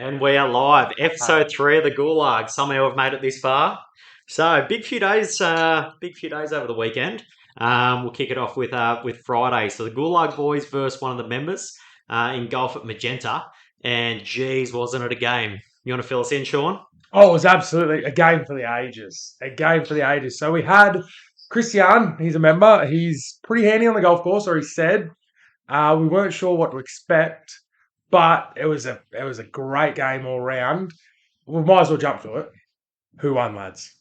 And we are live. Episode 3 of the Gulag. Somehow we've made it this far. So big few days over the weekend. We'll kick it off with Friday. So the Gulag boys versus one of the members in golf at Magenta. And geez, wasn't it a game? You want to fill us in, Sean? Oh, it was absolutely a game for the ages. A game for the ages. So we had Christian, he's a member. He's pretty handy on the golf course, or he said. We weren't sure what to expect, but it was a great game all round. We might as well jump to it. Who won, lads?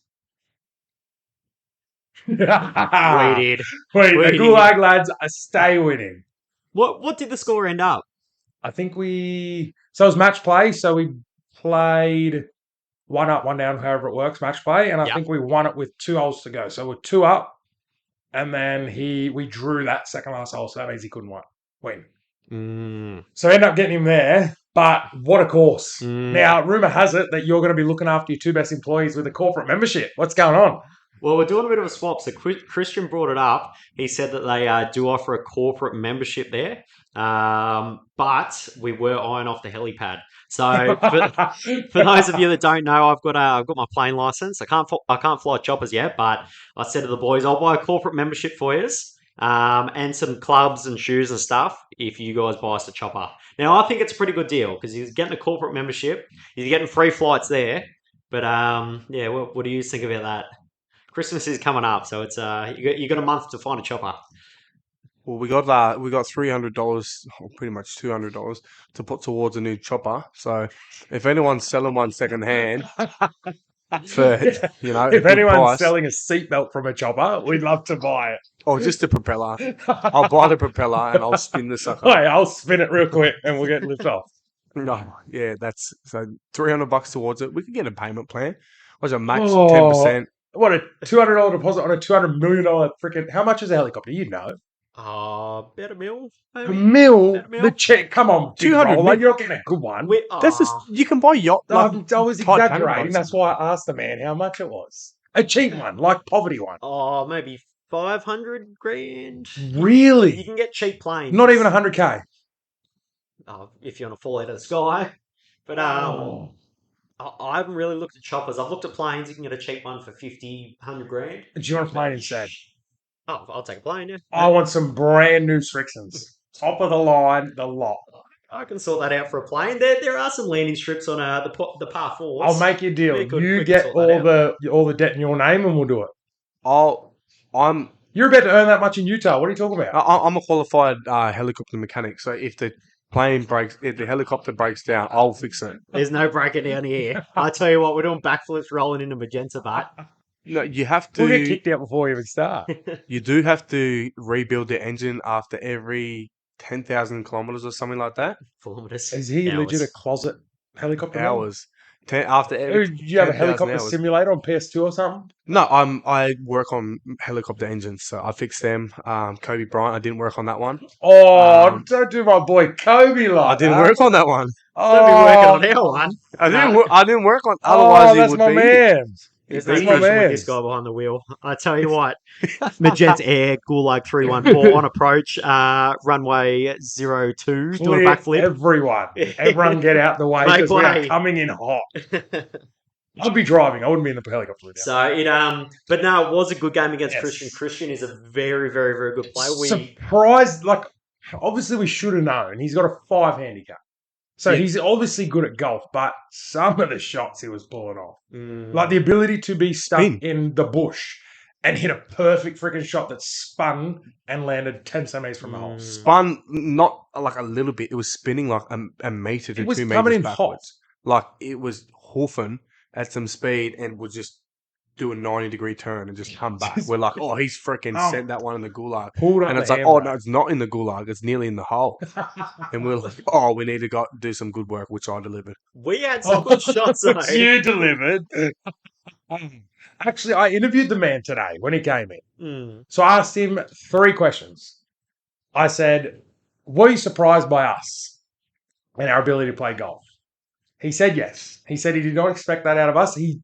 We did. The Gulag lads stay winning. What did the score end up? I think so it was match play, so we played 1 up, 1 down, however it works, match play, and I think we won it with 2 holes to go. So we're 2 up, and then we drew that second last hole, so that means he couldn't win. So end up getting him there, but what a course. Now, rumour has it that you're going to be looking after your 2 best employees with a corporate membership. What's going on? Well, we're doing a bit of a swap. So Christian brought it up. He said that they do offer a corporate membership there, but we were eyeing off the helipad. So for those of you that don't know, I've got my plane license. I can't fly choppers yet, but I said to the boys, I'll buy a corporate membership for you, and some clubs and shoes and stuff if you guys buy us a chopper. Now, I think it's a pretty good deal because he's getting a corporate membership. He's getting free flights there. But what do you think about that? Christmas is coming up, so it's you got a month to find a chopper. Well, we got $300, or pretty much $200 to put towards a new chopper. So if anyone's selling one second hand, if anyone's selling a seatbelt from a chopper, we'd love to buy it. Or just the propeller. I'll buy the propeller and I'll spin the sucker. Hey, I'll spin it real quick and we'll get lift off. No, yeah, that's so $300 towards it. We could get a payment plan. What's a max 10%? What, a $200 deposit on a $200 million freaking... How much is a helicopter? You know. About $1 million. Maybe. $1 million? The check, come on. $200 million. You're getting a good one. That's just, you can buy yacht. I was exaggerating. That's why I asked the man how much it was. A cheap one, like poverty one. Maybe 500 grand. Really? You can get cheap planes. Not even 100K. If you want to fall out of the sky. But I haven't really looked at choppers. I've looked at planes. You can get a cheap one for 50, 100 grand. Do you want a plane instead? Oh, I'll take a plane, yeah. I want some brand new Strixons. Top of the line, the lot. I can sort that out for a plane. There are some landing strips on the par 4s. I'll make you a deal. You get all the debt in your name and we'll do it. You're about to earn that much in Utah. What are you talking about? I'm a qualified helicopter mechanic, so if the helicopter breaks down, I'll fix it. There's no breaking down here. I tell you what, we're doing backflips rolling into Magenta, but no, you have to. We'll get kicked out before we even start. You do have to rebuild the engine after every 10,000 kilometers or something like that. Kilometers. Is he legit a closet helicopter? Hours. After every. Do you have a helicopter simulator on PS2 or something? No, I work on helicopter engines, so I fix them. Kobe Bryant, I didn't work on that one. Oh, don't do my boy Kobe like I didn't work on that one. Don't be working on our one. I didn't work on. Otherwise, that's my man. There's no question with this guy behind the wheel. I tell you what, Magenta Air, Gulag 314 on approach, runway 02, doing a backflip. Everyone get out the way because we are coming in hot. I'd be driving. I wouldn't be in the helicopter. So but no, it was a good game against Christian. Christian is a very, very, very good player. Surprised, obviously we should have known. He's got a 5 handicap. So he's obviously good at golf, but some of the shots he was pulling off. Like the ability to be stuck in the bush and hit a perfect freaking shot that spun and landed 10 centimeters from the hole. Spun, not like a little bit. It was spinning like a meter to 2 meters backwards. It was coming in hot. Like it was hoofing at some speed and would just do a 90-degree turn and just come back. We're like, oh, he's freaking sent that one in the gulag. And it's like, oh, no, it's not in the gulag. It's nearly in the hole. And we're like, oh, we need to do some good work, which I delivered. We had some good shots. Which you delivered. Actually, I interviewed the man today when he came in. So I asked him 3 questions. I said, were you surprised by us and our ability to play golf? He said yes. He said he did not expect that out of us. He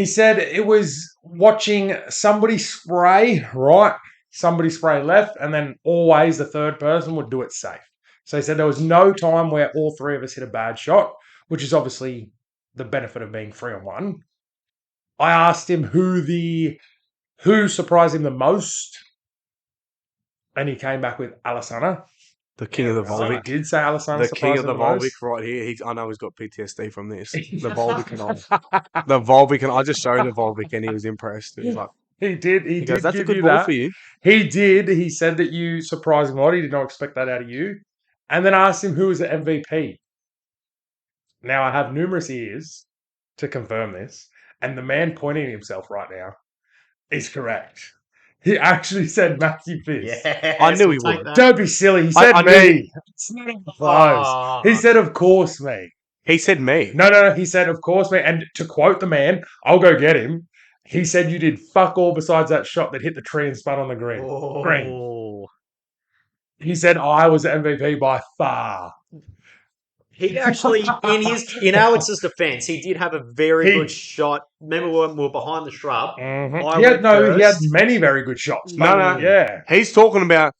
said it was watching somebody spray right, somebody spray left, and then always the third person would do it safe. So he said there was no time where all three of us hit a bad shot, which is obviously the benefit of being 3-on-1. I asked him who surprised him the most, and he came back with Alessandra. The king of the Volvic. He did say Alessandra. The king of the Volvic right here. I know he's got PTSD from this. The Volvic and I. The Volvic and I just showed the Volvic and he was impressed. He was like, he did. He goes, that's a good ball for you. He did. He said that you surprised him a lot. He did not expect that out of you. And then I asked him who was the MVP. Now I have numerous ears to confirm this, and the man pointing at himself right now is correct. He actually said Matthew Fist. Yes, I knew he would. Don't be silly. He said me. It's not even close. Oh. He said, of course, me. He said me. No. He said, of course, me. And to quote the man, I'll go get him. He said you did fuck all besides that shot that hit the tree and spun on the green. Oh. He said I was the MVP by far. He actually, in Alex's defence, he did have a very good shot. Remember when we were behind the shrub? Mm-hmm. He had many very good shots. No. Yeah. He's talking about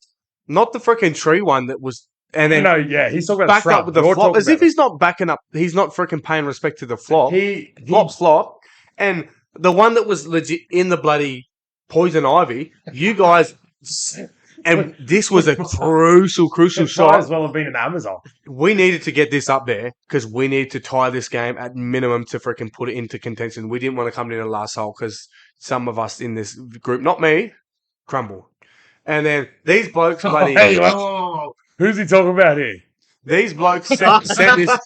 not the freaking tree one that was, and then he's talking about back up with the flop as if he's not backing up. He's not freaking paying respect to the flop. Flop, and the one that was legit in the bloody poison ivy. You guys. And this was a crucial shot. Might as well have been an Amazon. We needed to get this up there because we needed to tie this game at minimum to freaking put it into contention. We didn't want to come in the last hole because some of us in this group, not me, crumble. And then these blokes bloody... Who's he talking about here? These blokes set this...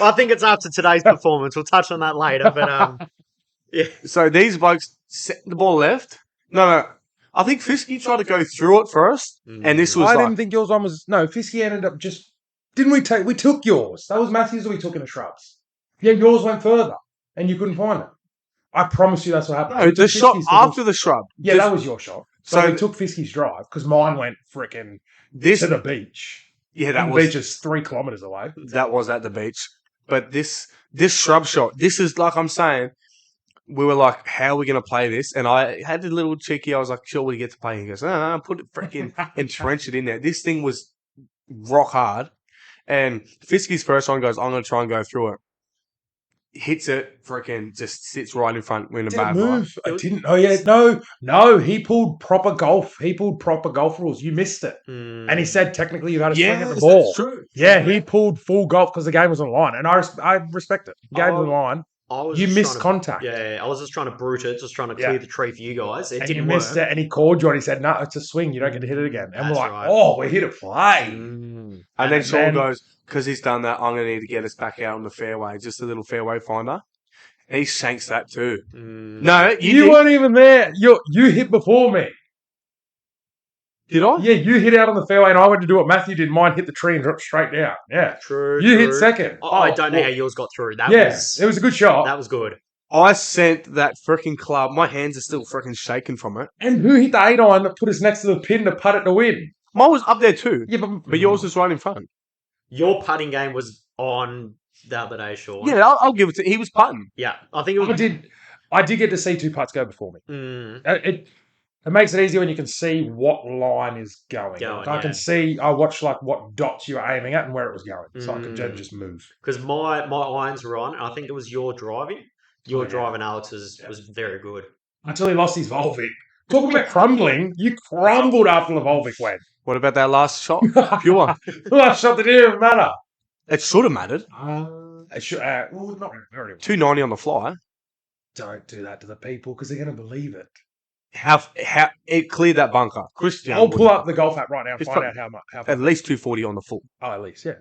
I think it's after today's performance. We'll touch on that later. But yeah. So these blokes set the ball left. No. I think Fisky tried to go through it first, and this was I didn't think yours one was... No, Fisky ended up just... Didn't we take... We took yours. That was Matthew's that we took in the shrubs. Yeah, yours went further, and you couldn't find it. I promise you that's what happened. No, the shot after the shrub. Yeah, that was your shot. So we took Fisky's drive, because mine went freaking to the beach. Yeah, the beach is 3 kilometres away. That was at the beach. But this shrub shot, this is like I'm saying... We were like, how are we going to play this? And I had a little cheeky, I was like, sure, we get to play. He goes, no, put it freaking entrench it in there. This thing was rock hard. And Fisky's first one goes, I'm going to try and go through it. Hits it, freaking just sits right in front. We're in a bad move. I didn't. Oh, yeah. No. He pulled proper golf. He pulled proper golf rules. You missed it. And he said, technically, you had to swing at the ball. That's true. Yeah, he pulled full golf because the game was on the line. And I respect it. The game was on the line. You missed contact. Yeah, I was just trying to brute it, just trying to clear the tree for you guys. It didn't work. Missed it, and he called you, and he said, "No, it's a swing. You don't get to hit it again." And we're like, "Oh, we're here to play." And then Sean goes, "Because he's done that, I'm going to need to get us back out on the fairway, just a little fairway finder." And he shanks that too. No, you weren't even there. You hit before me. Did I? Yeah, you hit out on the fairway, and I went to do what Matthew did. Mine hit the tree and dropped straight down. Yeah, true. You hit second. I don't know how yours got through. It was a good shot. That was good. I sent that freaking club. My hands are still freaking shaking from it. And who hit the 8-iron that put us next to the pin to putt it to win? Mine was up there too. Yeah, but yours was right in front. Your putting was on the other day, Sean. Yeah, I'll give it to. He was putting. Yeah, I think it was. I did get to see 2 putts go before me. It makes it easier when you can see what line is going. I can see. I watched what dots you were aiming at and where it was going, so I could just move. Because my irons were on, and I think it was your driving. Your driving, Alex, was very good. Until he lost his Volvic. Talking about crumbling, you crumbled after the Volvic went. What about that last shot? Pure. The last shot that didn't even matter. It should have mattered. It should. Not very. 290 on the fly. Don't do that to the people because they're going to believe it. How it cleared that bunker. Christian, I'll pull up the golf app right now and find out how much. At least 240 on the full. Oh, at least, yeah.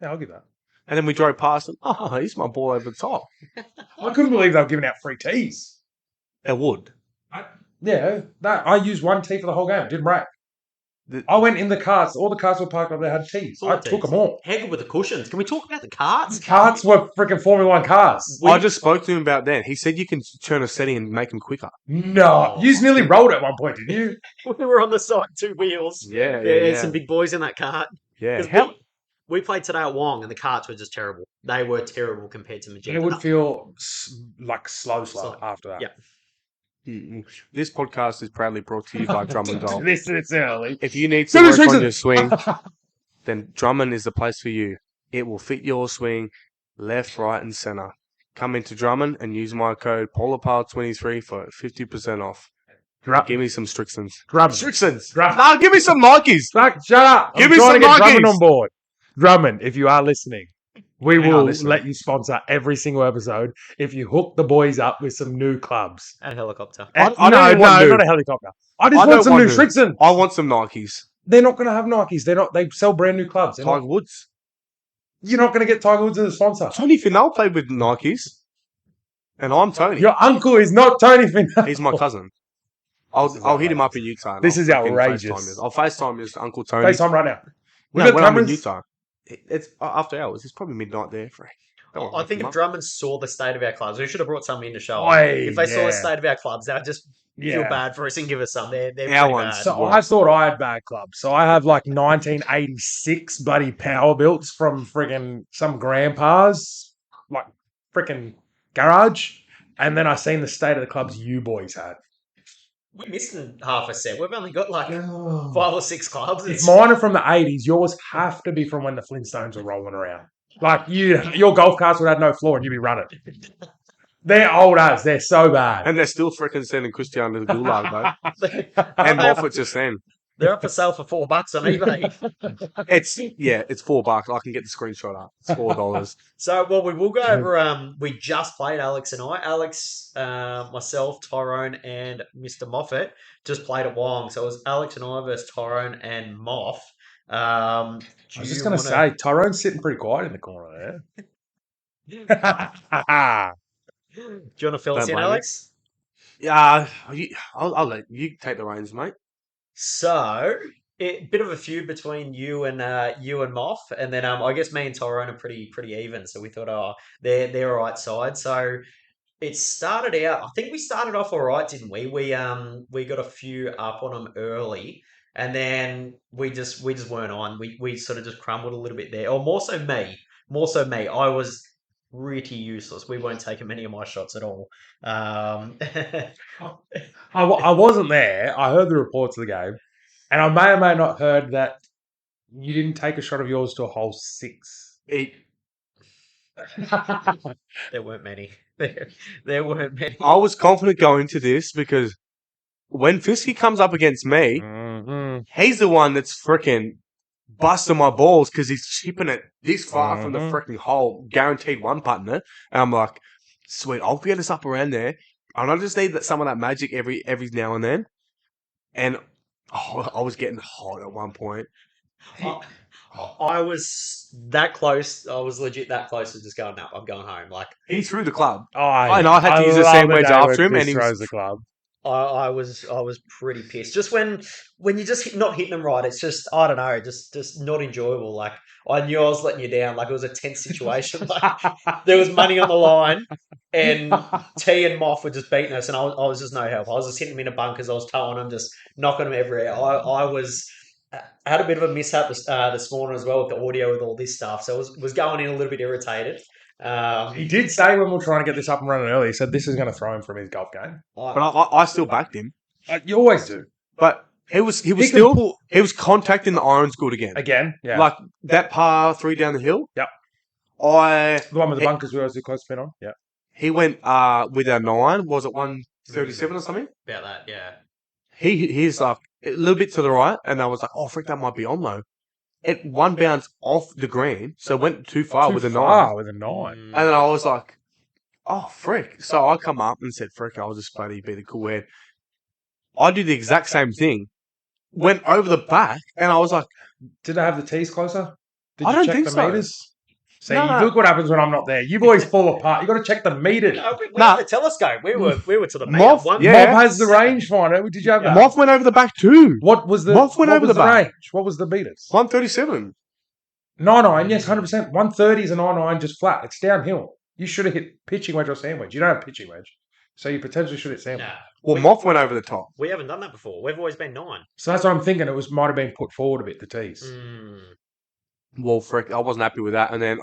Yeah, I'll give that. And then we drove past him. Oh, he's my ball over the top. I couldn't believe they were giving out free tees. It would. I used 1 tee for the whole game. It didn't break. I went in the carts. All the carts were parked up there had tees. I took them all. Heck with the cushions. Can we talk about the carts? The carts were freaking Formula 1 cars. I just spoke to him about that. He said you can turn a setting and make them quicker. No. You nearly rolled at one point, didn't you? We were on the side, 2 wheels. Yeah. Some big boys in that cart. Yeah. We played today at Wong, and the carts were just terrible. They were terrible compared to Magenta. It would feel like slow after that. Yeah. This podcast is proudly brought to you by Drummond. This is early. If you need to work on your swing, then Drummond is the place for you. It will fit your swing, left, right, and center. Come into Drummond and use my code POLARPAL23 for 50% off. Give me some Strixons. Strixons. No, give me some Nikes. Shut up. Give me some Nikes. Drummond on board. Drummond, if you are listening, we will let you sponsor every single episode if you hook the boys up with some new clubs. And a helicopter. No, not a helicopter. I just want some new Strixons. I want some Nikes. They're not going to have Nikes. They're not. They sell brand new clubs. Tiger Woods. You're not going to get Tiger Woods as a sponsor. Tony Finau played with Nikes. And I'm Tony. Your uncle is not Tony Finau. He's my cousin. I'll hit him up in Utah. This is outrageous. I'll FaceTime his Uncle Tony. FaceTime right now. When I'm in Utah. It's after hours. It's probably midnight there. I think if Drummond saw the state of our clubs, we should have brought some in to show them. If they saw the state of our clubs, they'd just feel bad for us and give us some. They're pretty bad. So I thought I had bad clubs. So I have like 1986 bloody power builts from friggin' some grandpa's like freaking garage. And then I seen the state of the clubs you boys had. We missed half a set. We've only got like 5 or 6 clubs. If mine are from the 80s, yours have to be from when the Flintstones were rolling around. Like your golf carts would have no floor and you'd be running. They're old as. They're so bad. And they're still freaking sending Cristiano to the gulag, though. And Moffat just then. They're up for sale for $4 on eBay. It's $4. I can get the screenshot up. It's $4. So, we will go over. We just played Alex and I. Alex, myself, Tyrone, and Mr. Moffat just played at Wong. So it was Alex and I versus Tyrone and Moff. I was just going to say, Tyrone's sitting pretty quiet in the corner there. Do you want to fill us in, Alex? Yeah, I'll let you take the reins, mate. So, a bit of a feud between you and Moff, and then I guess me and Tyrone are pretty even. So we thought, they're all right side. So it started out. I think we started off all right, didn't we? We got a few up on them early, and then we just weren't on. We sort of just crumbled a little bit there. Or more so me. I was pretty useless. We weren't taking many of my shots at all. I wasn't there. I heard the reports of the game, and I may or may not heard that you didn't take a shot of yours to a hole 6. There weren't many. There weren't many. I was confident going into this because when Fisky comes up against me, he's the one that's freaking busting my balls because he's chipping it this far from the freaking hole, guaranteed one putting it. And I'm like, sweet, I'll get us up around there. And I just need some of that magic every now and then. And I was getting hot at one point. I was that close. I was legit that close to just going, no, I'm going home. Like he threw the club. I had to use the same wedge after him, and he throws the club. I was pretty pissed. Just when you're just not hitting them right, it's just I don't know, just not enjoyable. Like I knew I was letting you down. Like it was a tense situation. Like there was money on the line, and T and Moff were just beating us, and I was just no help. I was just hitting them in the bunkers. I was towing them, just knocking them everywhere. I had a bit of a mishap this morning as well with the audio with all this stuff, so I was going in a little bit irritated. He did say when we were trying to get this up and running early, he said this is going to throw him from his golf game. But I still backed him. You always do. But he was contacting the irons good again. Again, yeah. Like that par 3 down the hill. Yep. The one with the bunkers we always do close spin on. Yeah. He went with a 9. Was it 137 or something? About that, yeah. He's like a little bit to the right, and I was like, oh, frick, that might be on though. It one bounce off the green, so it went too far with a 9. With a 9. And then I was like, oh, frick. So I come up and said, frick, I'll just bloody be the cool head. I do the exact same thing. Went over the back, and I was like... Did I have the tees closer? I don't think so. Meters? See, look what happens when I'm not there. You boys fall apart. You got to check the meters. No, we had the telescope. We were to the meter. Moff has the rangefinder. Did you have that? Moff went over the back too. Moff went over the back. Range? What was the meters? 137. 9-9, yes, 100%. 130 is a 9-9 just flat. It's downhill. You should have hit pitching wedge or sandwich. You don't have pitching wedge. So you potentially should hit sandwich. Nah. Well, Moff went over the top. We haven't done that before. We've always been 9. So that's what I'm thinking. It might have been put forward a bit, the tees. Well, frick, I wasn't happy with that. And then,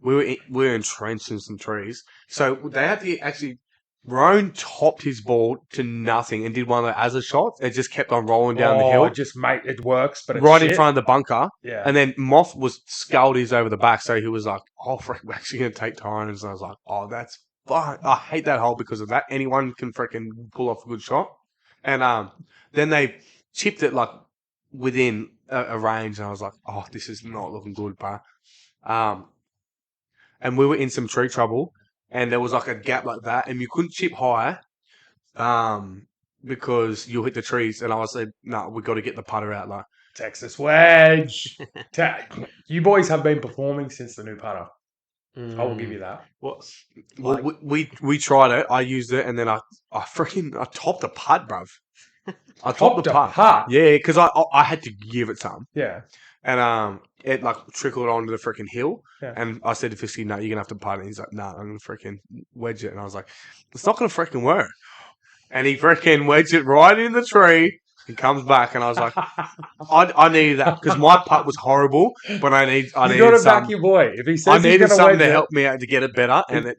we were entrenched in some trees. So they had to actually Roan topped his ball to nothing and did one of the Azza shots. It just kept on rolling down the hill. It works, but it's right shit. in front of the bunker. Yeah. And then Moff was sculled his over the back, so he was like, "Oh, frick, we're actually going to take turns." And I was like, "Oh, that's fine." I hate that hole because of that. Anyone can freaking pull off a good shot. And then they chipped it like within a range, and I was like, "Oh, this is not looking good, bro." And we were in some tree trouble, and there was like a gap like that, and you couldn't chip high, because you'll hit the trees. And I was like, "No, we got to get the putter out." Like Texas wedge. You boys have been performing since the new putter. I will give you that. Well, we tried it. I used it, and then I topped the putt, bruv. I topped the putt. Yeah, because I had to give it some. Yeah. And it like trickled onto the freaking hill. Yeah. And I said to Fisky, "No, you're gonna have to putt it." And he's like, "No, I'm gonna freaking wedge it." And I was like, "It's not gonna freaking work." And he freaking wedged it right in the tree and comes back. And I was like, I needed that because my putt was horrible, but I needed you got to back your boy. If he says I needed something to it, help me out to get it better, and it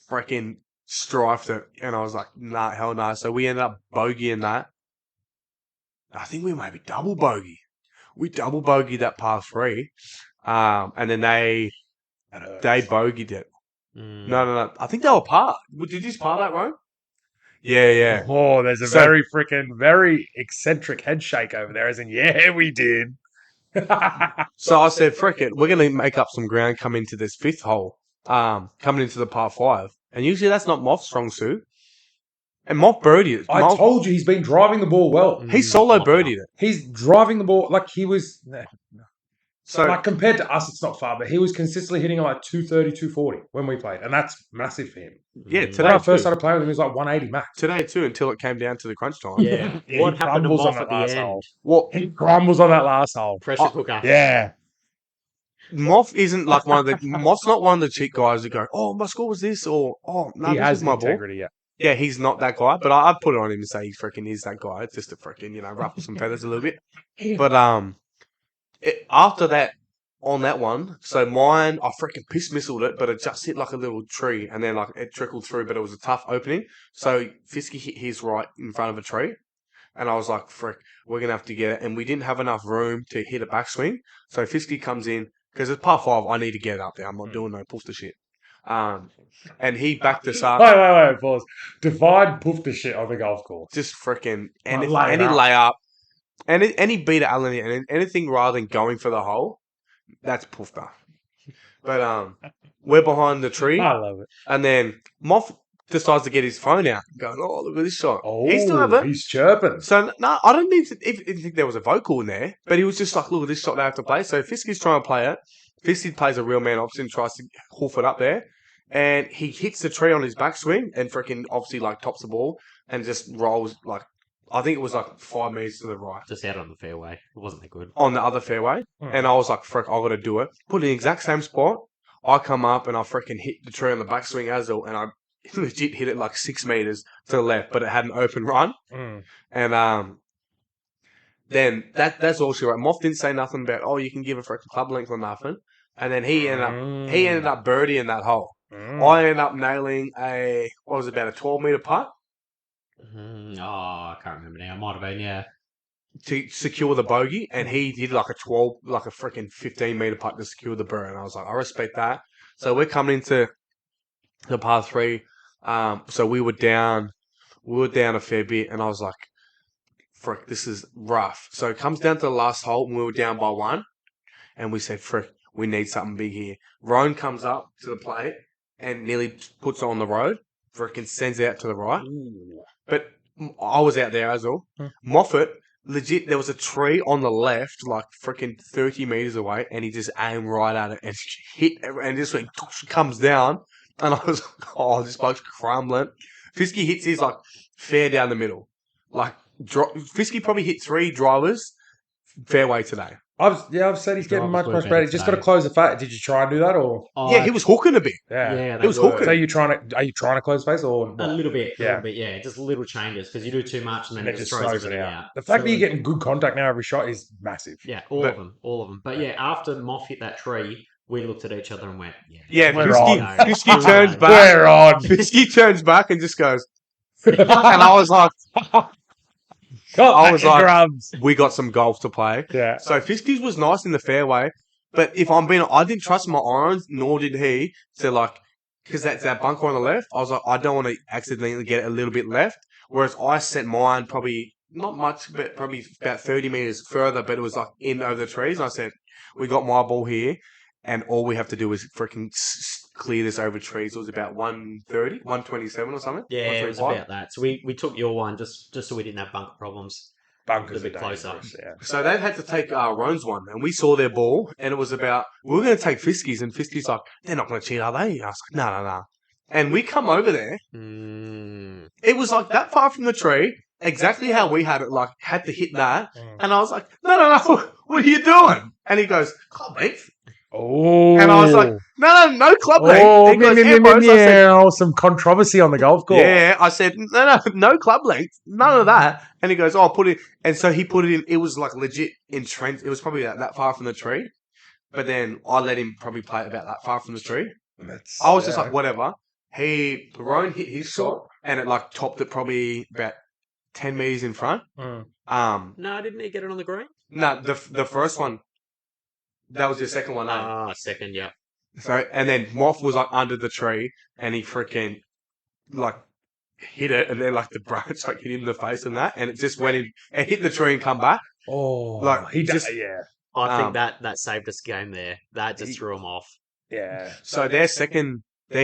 freaking strifed it. And I was like, "Nah, hell no." So we ended up bogeying that. I think we maybe double bogey. We double bogeyed that par 3, and then they bogeyed it. No. I think they were par. Did you par that, Ron? Yeah. Oh, there's a very eccentric head shake over there, as in, yeah, we did. So I said, frick it, we're going to make up some ground coming into this 5th hole, coming into the par 5. And usually that's not Moff's strong suit. And Moff birdied it. I told you he's been driving the ball well. He solo birdied it. He's driving the ball like he was... So, like compared to us, it's not far, but he was consistently hitting like 230, 240 when we played, and that's massive for him. Yeah, today when I first started playing with him, he was like 180 max. Today too, until it came down to the crunch time. Yeah, what happened to Moff at the end? Hole. What he crumbles on that last hole? Pressure cooker. Yeah. Moff isn't like Moff's not one of the cheat guys that go, "Oh, my score was this," or "Oh, no, this is my integrity, ball." Yeah, he's not that guy, but I put it on him and say he freaking is that guy. It's just to freaking ruffle some feathers a little bit. But after that. On that one, so mine, I freaking piss missiled it, but it just hit like a little tree, and then like it trickled through, but it was a tough opening. So Fisky hit his right in front of a tree, and I was like, "Frick, we're gonna have to get it." And we didn't have enough room to hit a backswing, so Fisky comes in because it's par 5. I need to get it up there. I'm not doing no poofter shit. And he backed us up. Wait, pause. Divide poofter shit on the golf course. Just freaking any layup, any beat at Allen, and anything rather than going for the hole. That's poofter. But we're behind the tree. I love it. And then Moff decides to get his phone out, going, "Oh, look at this shot." Oh, he still have it. He's chirping. So no, I don't even think there was a vocal in there, but he was just like, "Look at this shot they have to play." So Fisky's trying to play it. Fisky plays a real man opposite and tries to hoof it up there, and he hits the tree on his backswing and freaking obviously like tops the ball and just rolls like. I think it was like 5 meters to the right. Just out on the fairway. It wasn't that good. On the other fairway. And I was like, frick, I got to do it. Put it in the exact same spot. I come up and I freaking hit the tree on the backswing as well. And I legit hit it like 6 meters to the left, but it had an open run. And then that's all she wrote. Moff didn't say nothing about, "Oh, you can give a freaking club length or nothing." And then he ended up birdieing that hole. I ended up nailing about a 12-meter putt. I can't remember now. It might have been, yeah. To secure the bogey, and he did like a freaking 15-meter putt to secure the bird. And I was like, I respect that. So we're coming into the par 3. So we were down a fair bit, and I was like, frick, this is rough. So it comes down to the last hole, and we were down by 1, and we said, frick, we need something big here. Roan comes up to the plate and nearly puts it on the road. Freaking sends it out to the right. Ooh. But I was out there as well. Moffat, legit, there was a tree on the left, like freaking 30 meters away, and he just aimed right at it and hit, and just went, comes down, and I was like, "Oh, this bloke's crumbling." Fisky hits his like fair down the middle. Like Fisky probably hit 3 drivers fairway today. I've said he's getting much better. He's just got to close the face. Did you try and do that, or? Yeah, he was hooking a bit. Yeah, he was hooking. So are you trying to close the face, or a little bit? Yeah, just little changes because you do too much and then it just throws everything out. The fact that you're getting good contact now every shot is massive. Yeah, all of them. But yeah, after Moff hit that tree, We looked at each other and went, Yeah, We're on. Fisky turns back. We're on. Fisky turns back and just goes, and I was like, Grubs. we got some golf to play. Yeah. So Fisky's was nice in the fairway, but if I'm being, I didn't trust my irons, nor did he. So like, because that's that bunker on the left, I was like, I don't want to accidentally get it a little bit left. Whereas I set mine probably not much, but probably about 30 meters further, but it was like in over the trees. And I said, we got my ball here, and all we have to do is freaking clear this over trees. It was about 130, 127 or something. Yeah, it was about that. So we took your one just so we didn't have bunker problems. Bunkers a bit closer. Yeah. So they had to take Roan's one, and we saw their ball, and it was about, we were going to take Fisky's, and Fisky's like, they're not going to cheat, are they? I was like, no. And we come over there. It was like that far from the tree, exactly how we had it, like, had to hit that. And I was like, no, what are you doing? And he goes, club length. Oh. And I was like, no club length. Oh, He goes, some controversy on the golf course. Yeah, I said, no club length, none of that. And he goes, I'll put it. And so he put it in. It was like legit entrenched. It was probably that far from the tree. But then I let him probably play it about that far from the tree. I was just like, whatever. Roan hit his shot, and it like topped it probably about 10 meters in front. No, didn't he get it on the green? No, the first one. That was your second one, second, yeah. So, and then Moth was like under the tree, and he freaking like hit it, and then like the branch like hit him in the face and that, and it just went in and hit the tree and come back. Oh, like he just I think that saved us game there. That just threw him off. Yeah. So they're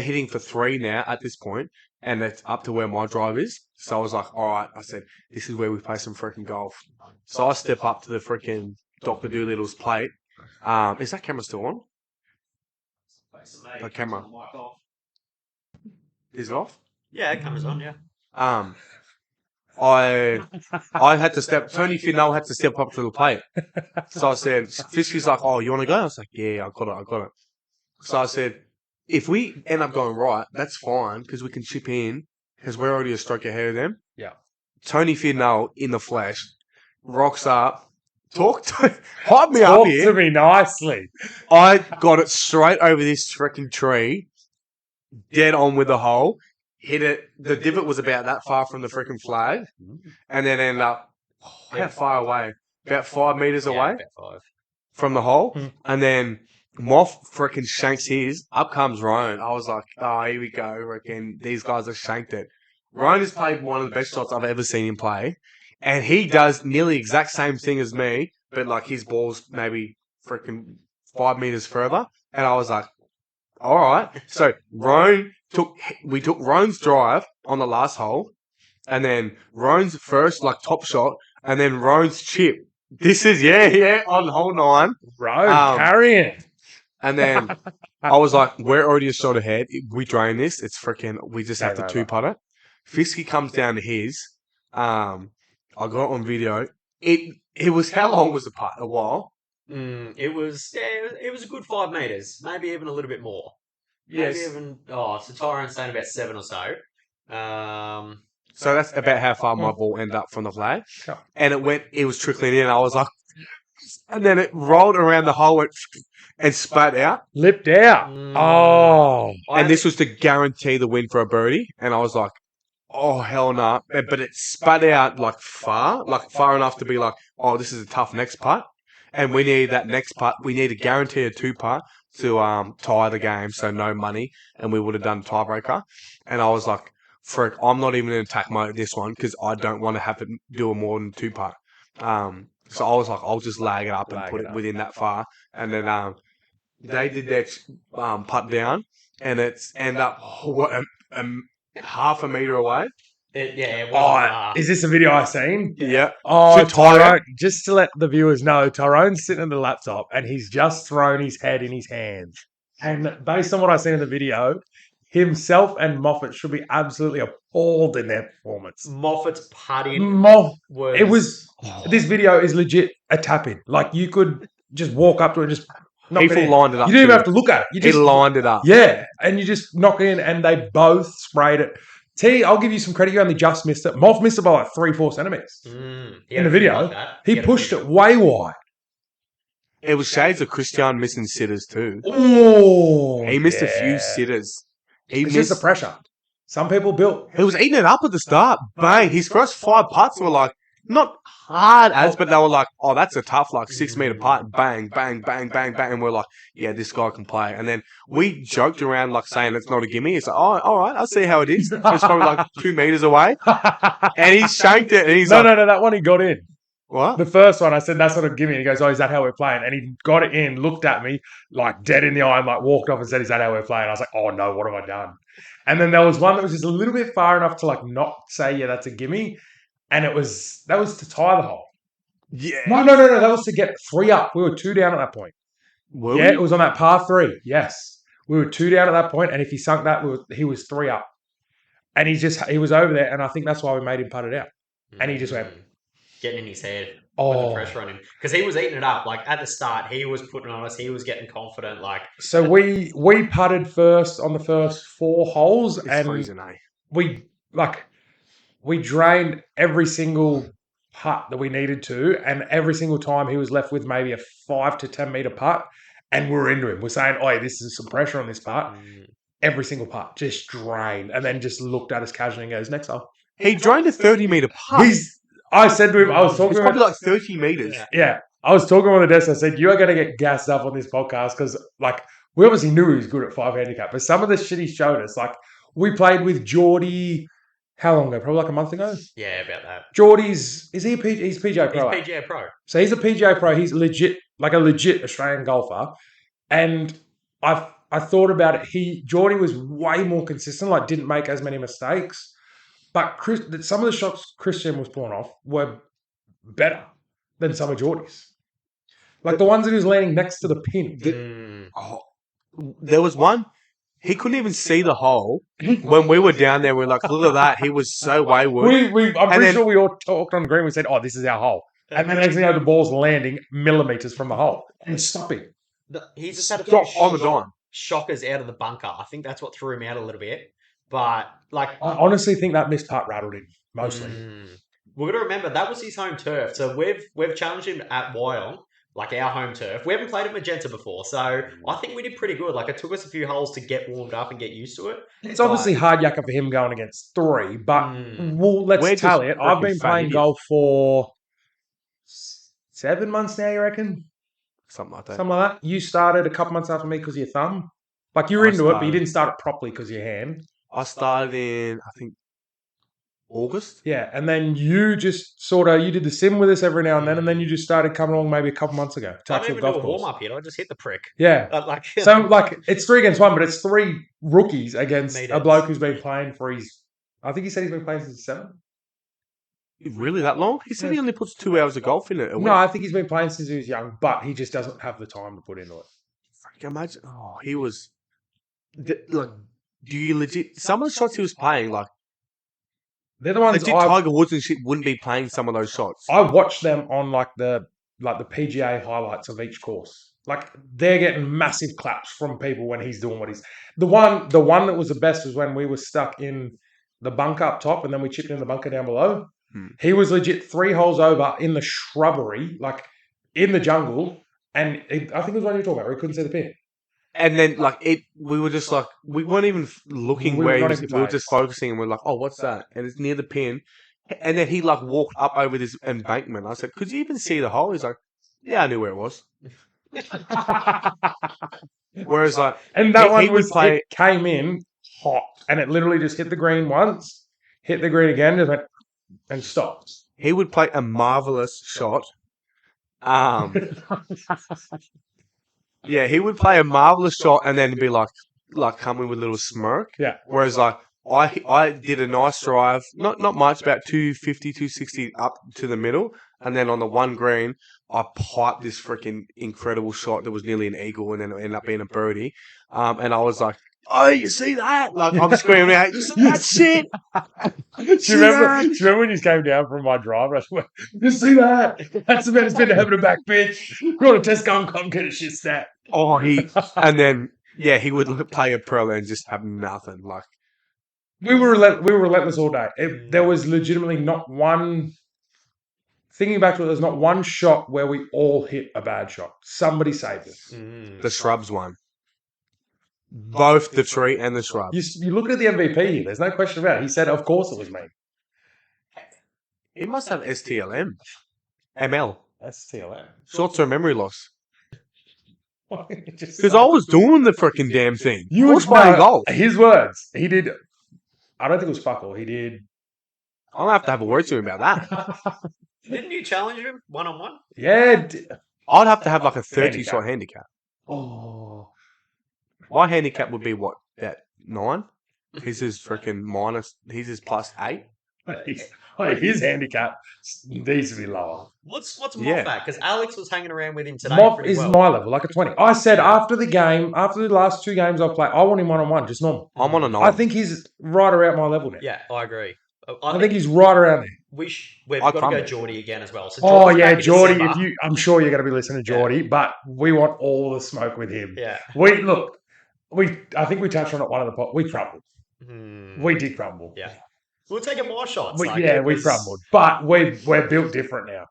hitting for 3 now at this point, and it's up to where my drive is. So I was like, all right, I said, this is where we play some freaking golf. So I step up to the freaking Dr. Doolittle's plate. Is that camera still on? The camera. Is it off? Yeah, camera's on, yeah. I had to Tony Finau had to step up to the plate. So I said, Fisky's like, oh, you want to go? I was like, yeah, I got it. So I said, if we end up going right, that's fine, because we can chip in, because we're already a stroke ahead of them. Yeah. Tony Finau in the flesh rocks up. Hype me up here. Talk to me nicely. I got it straight over this freaking tree, dead on with the hole, hit it. The divot was about that far from the freaking flag, and then ended up, how far away? About 5 meters away about 5. from the hole. And then Moth freaking shanks his. Up comes Roan. I was like, oh, here we go. I reckon these guys have shanked it. Roan has played one of the best shots I've ever seen him play. And he does nearly exact same thing as me, but like his ball's maybe freaking 5 meters further. And I was like, all right. So we took Roan's drive on the last hole, and then Roan's first like top shot, and then Roan's chip. This is on hole 9. Roan carrying. And then I was like, we're already a shot ahead. We drain this. It's freaking. We just have to 2-putt it. Fisky comes down to his. I got it on video. It was, how long was the putt? A while? It was a good 5 meters, maybe even a little bit more. Yes. Maybe even, so Tyrone's saying about 7 or so. So that's about how far my ball ended up from the flag. Sure. And it was trickling in. I was like, and then it rolled around the hole and spat out. Lipped out. Oh. And this was to guarantee the win for a birdie. And I was like, oh, hell no. But it spat out like far enough to be like, oh, this is a tough next putt. And we need that next putt. We need to guarantee a 2-putt to tie the game, so no money. And we would have done tiebreaker. And I was like, frick, I'm not even in attack mode this one, because I don't want to have to do a more than 2-putt. So I was like, I'll just lag it up and put it within that far. And then they did their putt down, and it's end up half a meter away. It was. Is this a video I've seen? Yeah. Oh, Tyrone, just to let the viewers know, Tyrone's sitting at the laptop and he's just thrown his head in his hands. And based on what I've seen in the video, himself and Moffat should be absolutely appalled in their performance. Moffat's putting this video is legit a tap-in. Like, you could just walk up to it and just knock it in. Lined it up. You didn't even have to look at it. He lined it up. Yeah, and you just knock it in, and they both sprayed it. I'll give you some credit. You only just missed it. Moff missed it by like 3-4 centimeters in the video. He pushed it way wide. It was shades of Christian missing sitters too. Oh, he missed a few sitters. It's just the pressure. Some people built. He was eating it up at the start. Bang! His first 5 putts were like not hard as, but they were like, oh, that's a tough 6 meter putt. Bang, bang, bang, bang, bang, and we're like, yeah, this guy can play. And then we joked around saying it's not a gimme. It's like, oh, all right, I'll see how it is. It's probably 2 meters away, and he shanked it. And he's no, that one he got in. What? The first one, I said, that's not a gimme. And he goes, oh, is that how we're playing? And he got it in, looked at me, dead in the eye, and walked off and said, is that how we're playing? I was like, oh, no, what have I done? And then there was one that was just a little bit far enough to, not say, yeah, that's a gimme. And that was to tie the hole. Yeah. No. That was to get 3 up. We were 2 down at that point. Were we? It was on that par 3. Yes. We were 2 down at that point, and if he sunk that, he was 3 up. And he was over there, and I think that's why we made him putt it out. And he just went... Getting in his head, putting the pressure on him. Because he was eating it up. At the start, he was putting on us. He was getting confident. So we putted first on the first 4 holes. It's and freezing, eh? We drained every single putt that we needed to. And every single time he was left with maybe a 5 to 10 meter putt. And we're into him. We're saying, oh, this is some pressure on this putt. Every single putt. Just drained. And then just looked at us casually and goes, next hole. He drained a 30 meter putt. I said to him, I was talking to him. It's probably 30 meters. Yeah. I was talking on the desk. I said, you are going to get gassed up on this podcast because, we obviously knew he was good at 5 handicap. But some of the shit he showed us, we played with Geordie, how long ago? Probably a month ago? Yeah, about that. Geordie's, he's PGA Pro? He's PGA Pro. So he's a PGA Pro. He's legit, a legit Australian golfer. And I thought about it. Geordie was way more consistent, didn't make as many mistakes. But some of the shots Christian was pulling off were better than some of Geordie's. The ones that he was landing next to the pin. There was one, he couldn't even see the hole. When we were down there, we were like, look at that. He was so wayward. I'm pretty sure we all talked on the green. We said, oh, this is our hole. And then next thing you know, the ball's landing millimeters from the hole. And stopping. He just had a few on the dime. Shockers out of the bunker. I think that's what threw him out a little bit. But, I honestly think that missed putt rattled him, mostly. We're going to remember, that was his home turf. So we've challenged him at Wyong, our home turf. We haven't played at Magenta before, so I think we did pretty good. It took us a few holes to get warmed up and get used to it. It's obviously hard yakka for him going against 3, but let's tally it. I've been playing golf for 7 months now, you reckon? Something like that. Something like that. You started a couple months after me because of your thumb. You were into it, but you didn't start it properly because of your hand. I started in, I think, August. Yeah, and then you just you did the sim with us every now and then you just started coming along maybe a couple months ago. I didn't even do a warm-up yet. I just hit the prick. Yeah. It's 3 against 1, but it's 3 rookies against a bloke who's been playing for I think he said he's been playing since 7. Really that long? He said he only puts 2 hours of golf in it a week. No, I think he's been playing since he was young, but he just doesn't have the time to put into it. Imagine, he was... do you legit... Some of the shots he was playing, they're the ones Tiger Woods and shit wouldn't be playing some of those shots. I watched them on the PGA highlights of each course. They're getting massive claps from people when he's doing what he's... The one that was the best was when we were stuck in the bunker up top and then we chipped in the bunker down below. He was legit 3 holes over in the shrubbery, in the jungle, and I think it was one you were talking about where he couldn't see the pin. And then, we were just we weren't even looking where he was. We were just focusing and we're like, oh, what's that? And it's near the pin. And then he, walked up over this embankment. I said, could you even see the hole? He's like, yeah, I knew where it was. Whereas, and that one it came in hot. And it literally just hit the green once, hit the green again, just went and stopped. He would play a marvelous shot. Yeah, he would play a marvelous shot and then be come in with a little smirk. Yeah. Whereas I did a nice drive, not much, about 250, 260 up to the middle, and then on the one green, I piped this freaking incredible shot that was nearly an eagle, and then it ended up being a birdie. And I was like, oh, you see that? I'm screaming out, you see that shit? Do you remember when you came down from my drive? I went, you see that? That's the best it's been to having a back pitch. Go to Tesco and come get a shit stat. Oh, and then, he would play a pro and just have nothing. We were relentless all day. There was legitimately not one thinking back to it, there's not one shot where we all hit a bad shot. Somebody saved us. The Shrubs one. Both the tree and the Shrubs. You look at the MVP here. There's no question about it. He said, of course it was me. He must have STLM. ML. STLM. Short-term memory loss. Because I was doing the freaking damn thing. You was playing golf. His words. He did. I don't think it was fuck all. He did. I'll have to have a word to him about that. Didn't you challenge him 1-on-1? Yeah. I'd have to have like a 30-shot handicap. Oh. My handicap would be what? At 9? His is freaking minus. His is +8. His handicap needs to be lower. What's Moff at? Because Alex was hanging around with him today. Moff is my level, like a 20. I said after the last 2 games I've played, I want him 1-on-1, just normal. I'm on a 9. I think he's right around my level now. Yeah, I agree. I think he's right around there. We've got to go Geordie again as well. So Geordie. I'm sure you're going to be listening to Geordie, but we want all the smoke with him. Yeah. I think we touched on it one of the pot. We crumbled. We did crumble. Yeah. We're taking more shots. We crumbled, but we're built different now.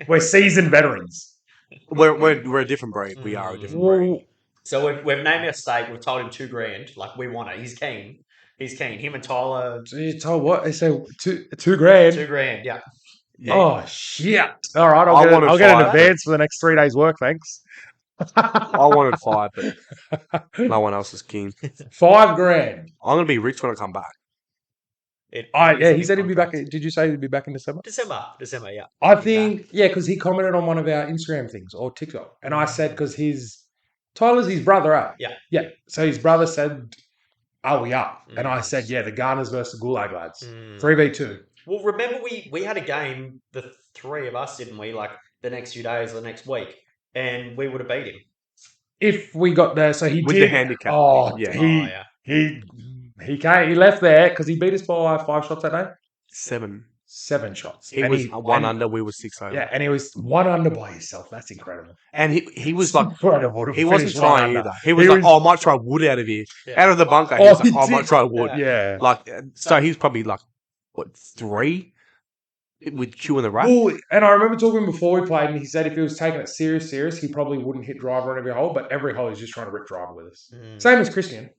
We're seasoned veterans. We're a different breed. We are a different breed. So we've named our stake. We've told him $2,000. Like we want it. He's keen. Him and Tyler. So you told what? They say $2,000. $2,000. Yeah. Oh shit! All right, I'll get an advance for the next 3 days' work. Thanks. I wanted 5, but no one else is keen. $5,000. I'm gonna be rich when I come back. He said he'd be back. Did you say he'd be back in December? December, yeah. I think, because he commented on one of our Instagram things or TikTok. And I said, because Tyler's his brother, eh? Yeah. Yeah. So his brother said, are we up? And I said, yeah, the Garners versus the Gulag lads. 3v2. Well, remember we had a game, the 3 of us, didn't we? Like the next few days or the next week. And we would have beat him. If we got there. So he with did. The handicap. He left there because he beat us by 5 shots that day. 7 shots. He was 1 under. We were 6 over. Yeah, and he was 1 under by himself. That's incredible. And he was like, incredible. He wasn't trying either. He was like, I might try wood out of here, out of the bunker. He was like, I might try wood. Yeah. Like, so he's probably like, what, 3 with Q in the rack. Well, and I remember talking before we played, and he said if he was taking it serious, he probably wouldn't hit driver on every hole. But every hole he's just trying to rip driver with us. Same as Christian.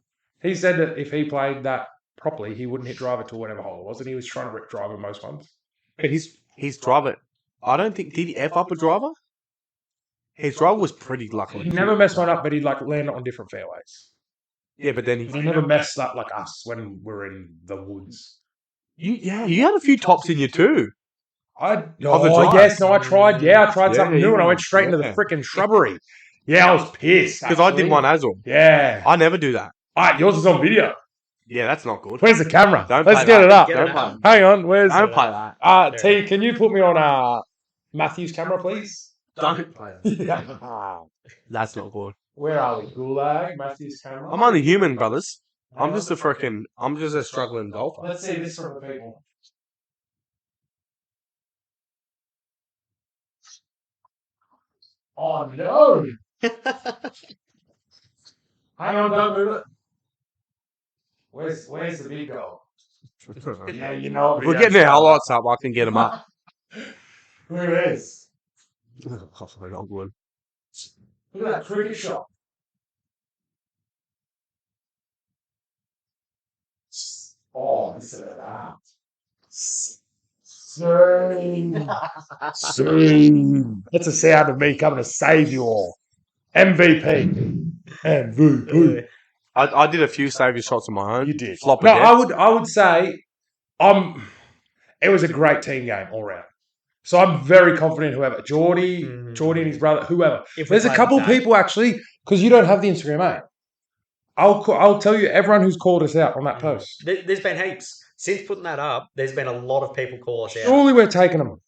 He said that if he played that properly, he wouldn't hit driver to whatever hole it was, and he was trying to rip driver most ones. But his driver, I don't think, did he F up a driver? His driver was pretty lucky. He never messed one up, but he'd like land on different fairways. Yeah, but then he never messed up like us when we're in the woods. You had a few tops in you too. I tried. Yeah, I tried something new, and I went straight into the freaking shrubbery. Yeah, I was pissed because I did one as well. Yeah, I never do that. Yours is on video. Yeah, that's not good. Where's the camera? Let's get it up. Hang on. Don't play that. T, can you put me on Matthew's camera, please? Don't play that. That's not good. Where are we? Gulag, Matthew's camera. I'm only human, brothers. I'm just a struggling golfer. Let's see this from the people. Oh no! Hang on, don't move it. Where's the big goal? Yeah, you know. We're getting our highlights up. I can get them up. Where is? Not good. Look at that cricket shot. Oh, listen to that. Soon. That's a sound of me coming to save you all. MVP. I did a few saviour shots of my own. You did. I would say it was a great team game all round. So I'm very confident whoever. Geordie and his brother, whoever. There's a couple of people actually, because you don't have the Instagram, mate. I'll tell you everyone who's called us out on that post. There's been heaps. Since putting that up, there's been a lot of people call us out. Surely we're taking them.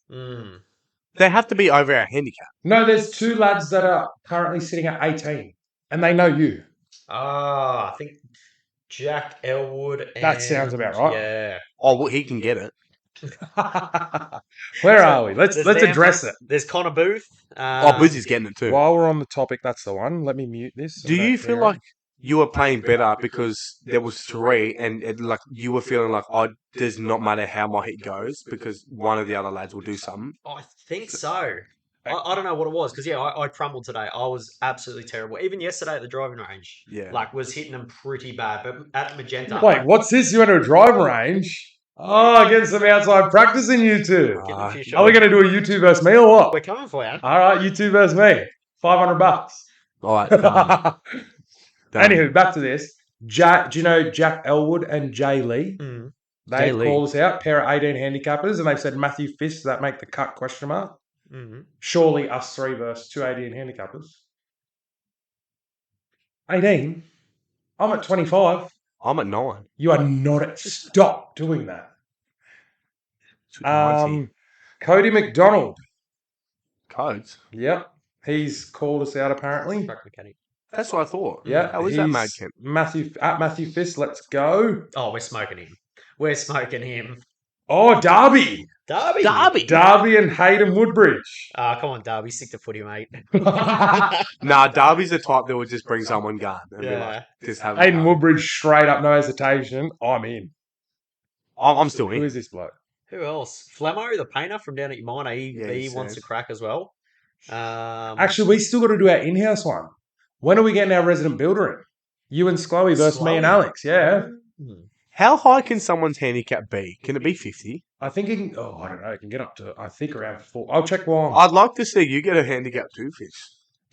They have to be over our handicap. No, there's 2 lads that are currently sitting at 18, and they know you. I think Jack Elwood. That sounds about right. Yeah. Oh, well, he can get it. Where are we? Let's address it. There's Connor Booth. Boozy's getting it too. While we're on the topic, that's the one. Let me mute this. Do you feel like you were playing better because there was 3, and like you were feeling like, oh, does not matter how my hit goes because one of the other lads will do something. I think so. I don't know what it was because I crumbled today. I was absolutely terrible. Even yesterday at the driving range, was hitting them pretty bad. But at Magenta, wait, what's this? You went to a driving range? Oh, getting some outside practicing, you two. Are we going to do a YouTube versus me or what? We're coming for you. All right, YouTube versus me. $500. All right. Done. Anywho, back to this. Do you know Jack Elwood and Jay Lee? Mm. They called us out, pair of 18 handicappers, and they've said Matthew Fish, does that make the cut, question mark? Mm-hmm. Surely us 3 versus 2 18 handicappers. 18? I'm at 25. I'm at 9. You are not at... Stop doing that. Cody McDonald. Codes? Yep. He's called us out, apparently. Truck mechanic. That's what I thought. Yeah. How is that, mad Kent? Matthew Fisk, let's go. Oh, we're smoking him. We're smoking him. Oh, Darby and Hayden Woodbridge. Come on, Darby. Stick to footy, mate. Nah, Darby's the type that would just bring someone gun. And be like, just have Hayden Woodbridge, straight up, no hesitation. I'm in. I'm still in. Who is this bloke? Who else? Flemmo, the painter from down at Umina. He wants to crack as well. Actually, we still got to do our in-house one. When are we getting our resident builder in? You and Skloey versus me and Alex, yeah. How high can someone's handicap be? Can it be 50? I think it can, I don't know, it can get up to, I think, around 4. I'll check one. I'd like to see you get a handicap too, Fish.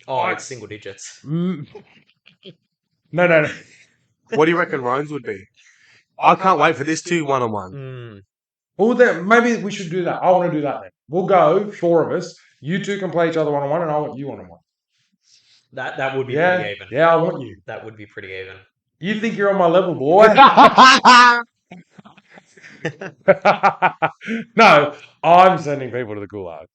Oh, it's single digits. No. What do you reckon Rones would be? I can't wait for this 2 1-on-1. Well, then, maybe we should do that. I want to do that then. We'll go, 4 of us. You 2 can play each other 1-on-1, and I want you 1-on-1. That would be pretty even. Yeah, I want you. That would be pretty even. You think you're on my level, boy? No, I'm sending people to the gulag.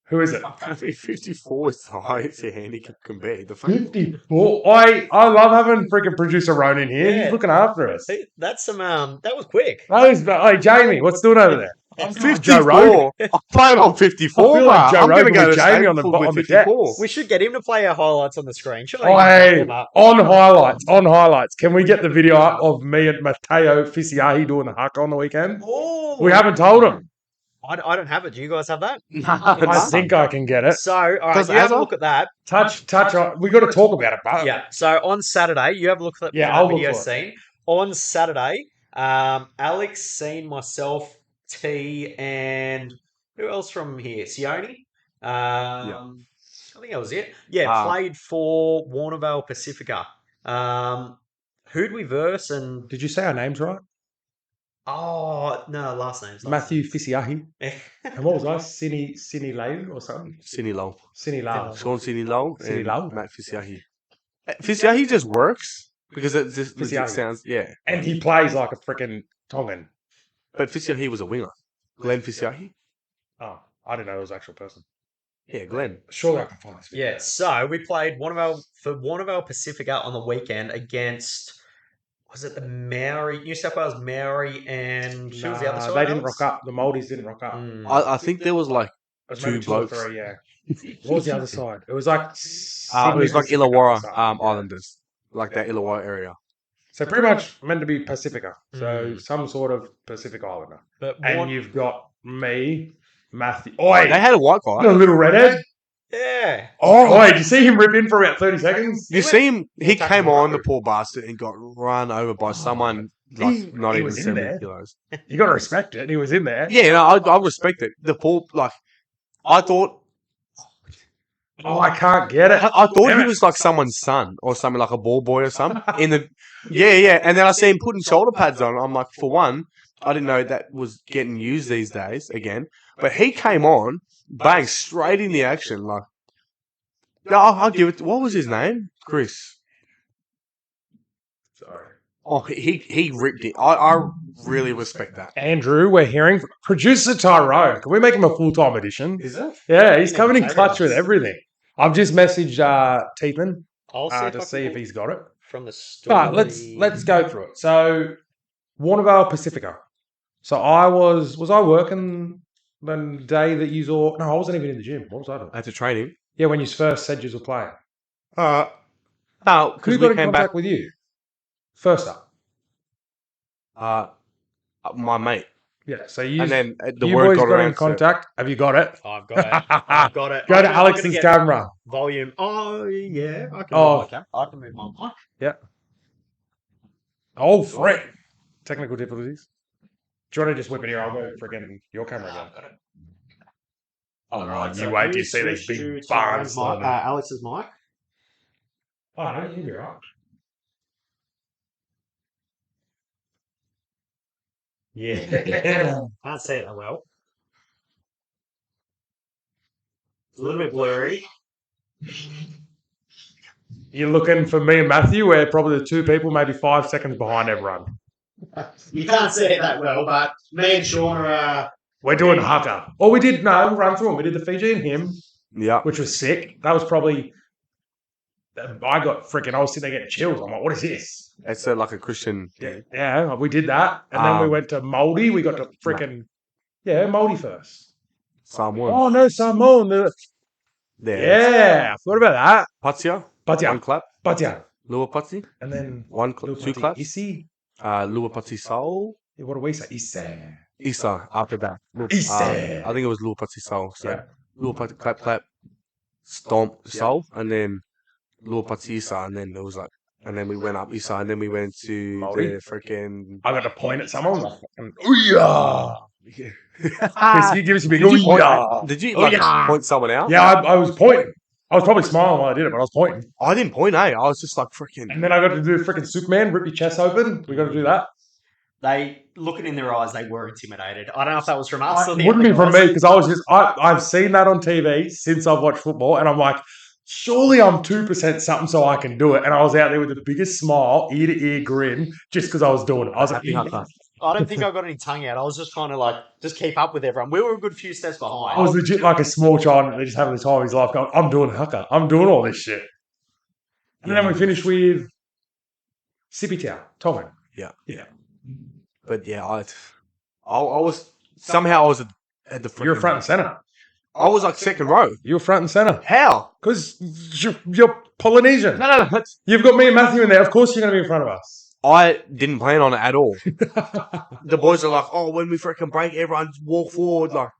Who is it? 54 is the highest your handicap can be. 54. I love having freaking producer Ron in here. He's looking after us. That's some. That was quick. Hey, Jamie, what's doing over there? I'm 54. I'm playing on 54. I feel like Joe Rogan with Jamie on the deck. We should get him to play our highlights on the screen. On highlights. Can we get the video up of me and Matteo Fisiahi doing the haka on the weekend? Oh, we haven't told him. I don't have it. Do you guys have that? No, I think I can get it. So, all right, you have a look at that. Touch on. We got to talk about it, but yeah. So on Saturday, you have a look at that video scene. On Saturday, Alex, Scene, myself, T, and who else from here? Sione. I think that was it. Yeah, played for Warnervale Pacifica. Who'd we verse? And did you say our names right? Oh, no, last names. Matthew Fisiahi. And what was I? Cine Lau or something? Cine Lau. Sean Cine Lau. Lau. Matt Fisiahi. Fisiahi just works because it just sounds, And he plays like a freaking Tongan. But Fisiahi was a winger. Glenn Fisiahi? Oh, I didn't know it was an actual person. Yeah, Glenn. Surely I can find this video. Yeah, so we played Warnervale Pacifica on the weekend against... Was it the Maori, New South Wales Maori, and who was the other side? They didn't rock up. The Maldives didn't rock up. I think there was like two blokes. What was the other side? It was like it was like Illawarra Islanders, like that Illawarra area. So pretty much meant to be Pacifica. So some sort of Pacific Islander. And you've got me, Matthew. Oi, they had a white guy, a little redhead. Yeah. Oh, did you see him rip in for about 30 seconds? You see him? He came on, the poor bastard, and got run over by someone like not even 70 kilos. You got to respect it. He was in there. Yeah, no, I respect it. The poor, I thought. Oh, I can't get it. I thought he was like someone's son or something, like a ball boy or something. Yeah. And then I see him putting shoulder pads on. I'm like, for one, I didn't know that was getting used these days again. But he came on. Bang, straight in the action. Like, I'll give it. What was his name? Chris. Sorry. Oh, he ripped it. I really respect that. Andrew, we're hearing producer Tyrone. Can we make him a full-time edition? Is it? Yeah, he's coming in clutch with everything. I've just messaged Teethan to see if he's got it. From the story. But let's go through it. So, Warnervale Pacifica. So was I working the day that you saw... No, I wasn't even in the gym. What was I doing? At the training? Yeah, when you first said you were playing. No, Who because got we in came contact back. with you? First up. My mate. Yeah, so And then the you word boys got got in around. contact. Have you got it? I've got it. I've got it. Go to I'm gonna Alex's get camera. volume. Oh yeah, I can Oh. move my camera. I can move my mic. Yeah. Oh, frick. Technical difficulties. Do you want to just whip it here? I'll go friggin' your camera again. Oh, right. You wait till you see these big barns. Alex's mic. Oh, no, you'll be right. Yeah. Can't see it that well. It's a little bit blurry. You're looking for me and Matthew. We're probably the two people, maybe 5 seconds behind everyone. You can't see it that well, but me and Sean are. We're doing haka. Oh, we did, no, we'll run through them. We did the Fiji and him, Yeah. which was sick. That was probably, I was sitting there getting chills. I'm like, what is this? It's like a Christian. Yeah, we did that. And then we went to Moldy. We got to Moldy first. Samoan. Oh, no, Samoan. Yeah, I forgot about that. Patia. Patia. One clap. Patia. Lua Pati. And then two claps. Isi. Lua Pati Soul. What do we say? Isse. Isa after that. Isse. I think it was Lua Pati Soul. So Yeah. Lua Pati clap clap. Stomp Soul. And then Lua Pati Isa. And then it was like, and then we went up Isa. And then we went to Moldy. the freaking. I got to point at someone. Ooh-yah. Chris, you give us a big Did you point someone out? Yeah, I was pointing. I was probably smiling while I did it, but I was pointing. I didn't point, I was just like freaking. And then I got to do freaking Superman, rip your chest open. We got to do that. They, looking in their eyes, they were intimidated. I don't know if that was from us or the It wouldn't other be from guys. me because I've seen that on TV since I've watched football, and I'm like, surely I'm 2% something so I can do it. And I was out there with the biggest smile, ear to ear grin, just because I was doing it. I was like, I don't think I got any tongue out. I was just trying to just keep up with everyone. We were a good few steps behind. I was legit like a small child and just having the time of his life going, I'm doing haka. I'm doing all this shit. And then we finished with Sippy Town, Tongan. Yeah. Yeah. But yeah, I was somehow I was at the front. You're front and center. I was like second row. You're front and center. How? Because you're Polynesian. No. You've got me and Matthew in there. Of course you're going to be in front of us. I didn't plan on it at all. The boys are like, oh, when we freaking break, everyone walk forward, like,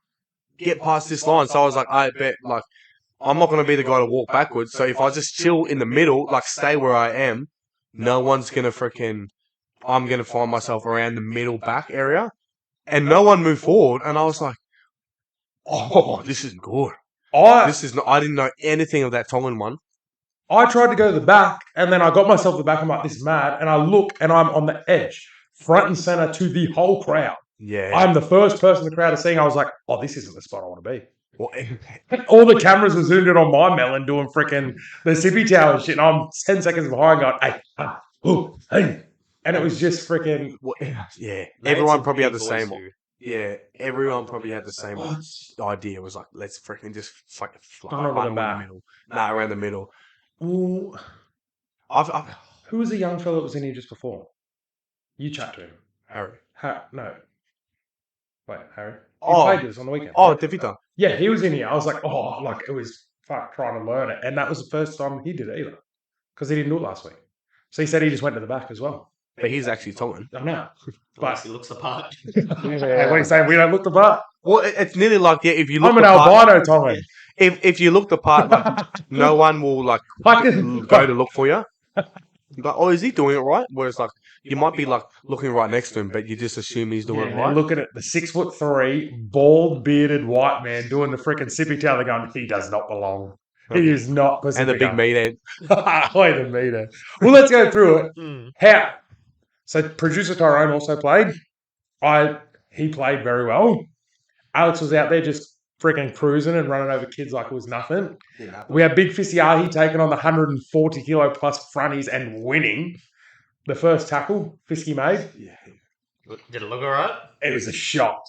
get past this line. So I was like, I bet, like, I'm not going to be the guy to walk backwards. So if I just chill in the middle, like, stay where I am, no one's going to I'm going to find myself around the middle back area. And no one moved forward. And I was like, oh, this is good. I didn't know anything of that Tongan one. I tried to go to the back, and then I got myself to the back. I'm like, this is mad. And I look, and I'm on the edge, front and center to the whole crowd. Yeah. I'm the first person in the crowd is seeing. I was like, oh, this isn't the spot I want to be. Well, all the cameras were zoomed in on my melon doing freaking the Sippy Tower and shit. And I'm 10 seconds behind going, hey. And it was just freaking. Yeah. Everyone probably had the same one. Yeah, everyone probably had the same idea. It was like, let's freaking just fucking fly around the middle. Nah, around the middle. Ooh. Who was the young fellow that was in here just before? You chat to him. Harry. No. Wait, Harry? He played this on the weekend. Oh, Devita. Yeah, he was in here. I was like, it was trying to learn it. And that was the first time he did it either. Because he didn't do it last week. So he said he just went to the back as well. But he's actually Tongan. I know. But he looks the part. Hey, what are you saying? We don't look the part? Well, it's nearly like, yeah, if you look I'm an albino Tongan. If you look the part, like, no one will go to look for you. But is he doing it right? Whereas like you might be like looking right next to him, but you just assume he's doing it right. Looking at the 6'3", bald bearded white man doing the freaking sippy tail. They're going, he does not belong. He is not. And the big meathead. Wait a minute. Well, let's go through it. How? So producer Tyrone also played. He played very well. Alex was out there just freaking cruising and running over kids like it was nothing. Yeah. We had Big Fisiahi taking on the 140 kilo plus fronties and winning the first tackle Fisky made. Yeah. Did it look all right? It was a shot.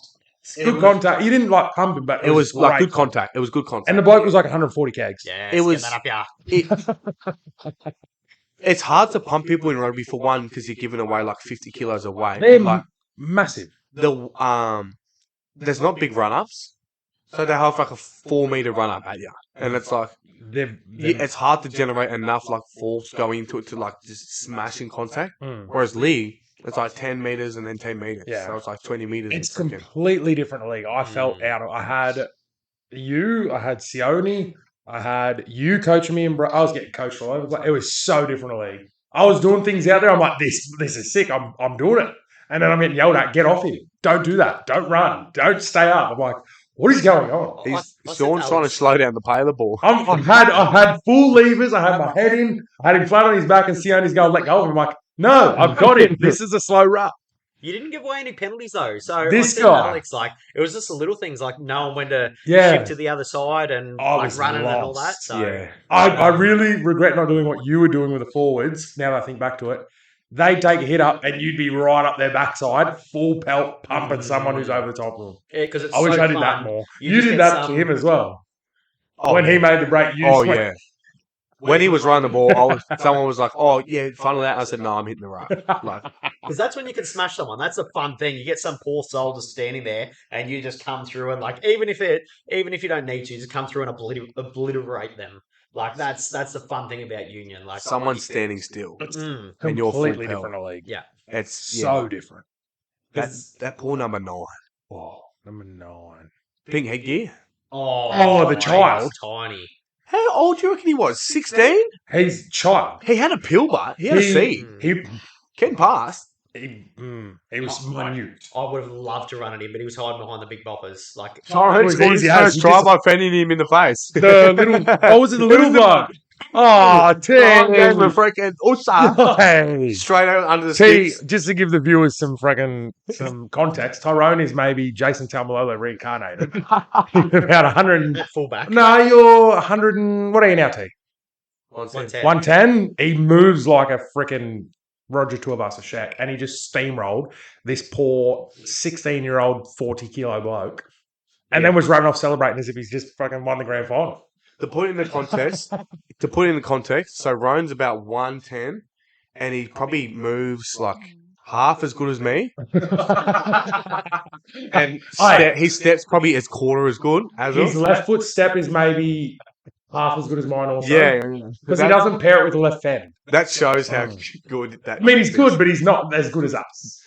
Good contact. He didn't like pump him, but it was like good contact. It was good contact. And the bloke was like 140 kgs. Yeah, it was. That up, It's hard to pump people in rugby for one because you're giving away like 50 kilos away. They're like massive. There's not big run ups. So they have like a 4 meter run up at you. and it's like it's hard to generate enough like force going into it to like just smash in contact. Whereas league, it's like 10 meters and then 10 meters. Yeah. So it's like 20 meters. It's completely different league. I felt out of. I had Sione, I had you coaching me, and I was getting coached all over. It was so different a league. I was doing things out there. I'm like, this is sick. I'm doing it, and then I'm getting yelled at. Get off here! Don't do that! Don't run! Don't stay up! I'm like, what is going on? Sean's trying to slow down the play of the ball. I had full levers. I had my head in. I had him flat on his back, and Sione's going, let go. I'm like, no, I've got him. This is a slow run. You didn't give away any penalties though. So this guy, Alex, like it was just the little things, like knowing when to shift to the other side and like running and all that. So I really regret not doing what you were doing with the forwards. Now that I think back to it, they'd take a hit up and you'd be right up their backside, full pelt, pumping someone who's over the top of them. Yeah, because I wish I did that more. You did that to him as well. When he made the break, yeah. When he was running the ball, someone was like, "Oh yeah, funnel that." I said, "No, I'm hitting the right." Because that's when you can smash someone. That's a fun thing. You get some poor soul just standing there, and you just come through and like, even if you don't need to, you just come through and obliterate them. Like that's the fun thing about Union. Like someone's standing still, and you're completely different a league. Yeah, it's so different. That poor number 9. Oh, number 9. Pink headgear. Oh, the child. Tiny. How old do you reckon he was? 16? He's a child. He had a pill butt. He had a seat. He getting past. He was minute. I would have loved to run at him, but he was hiding behind the big boppers. Like Tyrone scored his first try by fending him in the face. The little, what was it? The little one. Oh, Tim. Freaking Usa. Straight out under the sticks. Just to give the viewers some context, Tyrone is maybe Jason Taumalolo reincarnated. About 100. Fullback. No, you're 100 and... What are you now, T? 110. 110. He moves like a freaking Roger Tuivasa-Sheck, and he just steamrolled this poor 16-year-old 40-kilo bloke, and then was running off celebrating as if he's just fucking won the grand final. To put it in the context, so Roan's about 110, and he probably moves like half as good as me. And his step's probably as quarter as good as his left foot step is maybe half as good as mine also. Yeah. Because he doesn't pair it with the left fend. That shows how good that is. I mean, he's good, but he's not as good as us.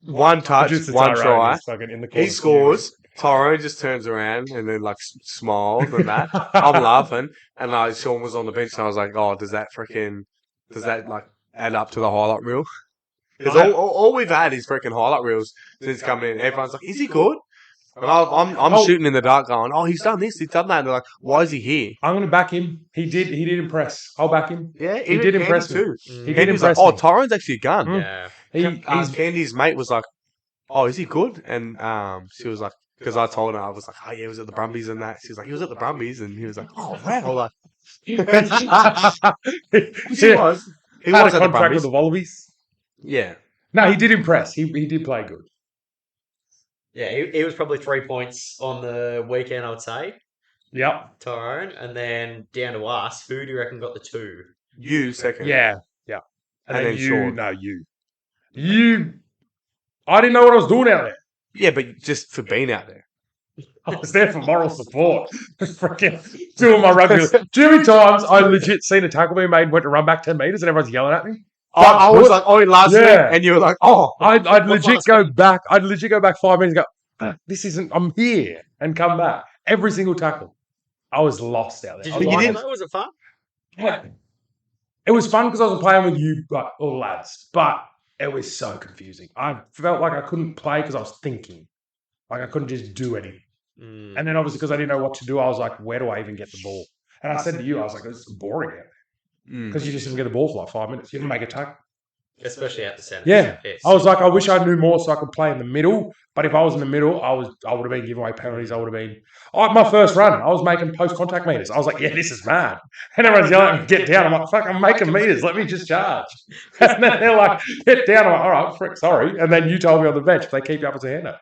One touch, one try. He scores. Tyrone just turns around and then like smiles and that. I'm laughing, and like Sean was on the bench, and I was like, "Oh, does that like add up to the highlight reel?" Because all we've had is freaking highlight reels since coming in. Everyone's like, "Is he good?" And I'm shooting in the dark, going, "Oh, he's done this, he's done that." And they're like, "Why is he here?" I'm going to back him. He did impress. I'll back him. Yeah, he did impress me. Too. He did impress. Like, Tyrone's actually a gun. Yeah. Candy's mate was like, "Oh, is he good?" And she was like. Because I told her, I was like, "Oh yeah, he was at the Brumbies and that." She was like, "He was at the Brumbies," and he was like, "Oh wow!" Like, he was at at the contract with the Wallabies. Yeah. No, he did impress. He did play good. Yeah, he was probably 3 points on the weekend, I would say. Yep. Tyrone, and then down to us. Who do you reckon got the 2? You second. Yeah. And then Sean. No, you. I didn't know what I was doing out there. Yeah, but just for being out there. I was there for moral support. Freaking doing my rugby. Do you know how many times I legit seen a tackle being made and went to run back 10 metres and everyone's yelling at me? I was like, "Oh, last week," and you were like, "Oh." I'd legit go back 5 minutes and go, "This isn't, I'm here," and come back. Every single tackle. I was lost out there. Did you like it? Was it fun? Yeah. It was fun because I was playing with you, all the lads, but it was so confusing. I felt like I couldn't play because I was thinking. Like I couldn't just do anything. And then obviously because I didn't know what to do, I was like, where do I even get the ball? And I said to you, I was like, it's boring out there. Because you just didn't get the ball for like 5 minutes. You didn't make a tackle. Especially at the centre. Yeah. I was like, I wish I knew more so I could play in the middle. But if I was in the middle, I would have been giving away penalties. I would have been... my first run, I was making post-contact meters. I was like, yeah, this is mad. And everyone's yelling at me, get down. I'm like, fuck, I'm making meters. Let me just charge. And then they're like, get down. I'm like, all right, frick, sorry. And then you told me on the bench, they keep you up as a hander.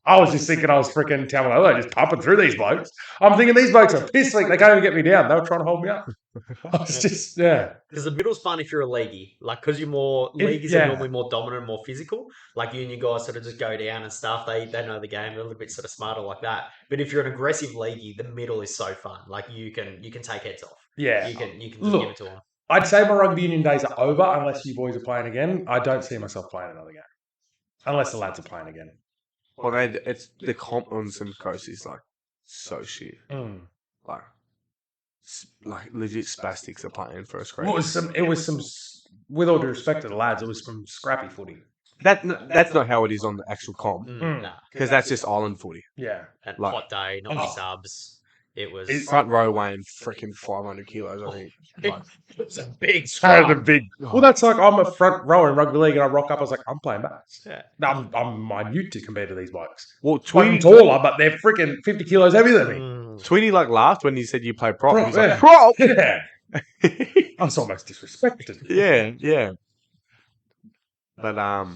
I was just thinking I was freaking Tamalolo, just pumping through these blokes. I'm thinking these blokes are pissed. Like, they can't even get me down. They were trying to hold me up. I was just, Because the middle's fun if you're a leaguey. Like, because you're more... Leagueies are normally more dominant and more physical. Like, you and your guys sort of just go down and stuff. They know the game. They're a little bit sort of smarter like that. But if you're an aggressive leaguey, the middle is so fun. Like you can take heads off. Yeah. You can just Look, give it to them. I'd say my rugby union days are over unless you boys are playing again. I don't see myself playing another game. Unless the lads are playing again. Well, it's the comp on some coast is like so shit. Like legit spastics are playing first grade. Well, it was some. With all due respect to the lads, it was some scrappy footy. That's not how it is on the actual comp. Nah. Because that's just island footy. Yeah. And hot day, not subs. It was front row weighing freaking 500 kilos, I think. It's a big That was a big. Well, that's like I'm a front rower in rugby league, and I rock up. I was like, I'm playing backs. Yeah. I'm minute compared to these blokes. Well, I'm taller, but they're freaking 50 kilos heavier than me. Tweety like laughed when you said you play prop. He's yeah. like, prop. Yeah. I was almost disrespected. Yeah. But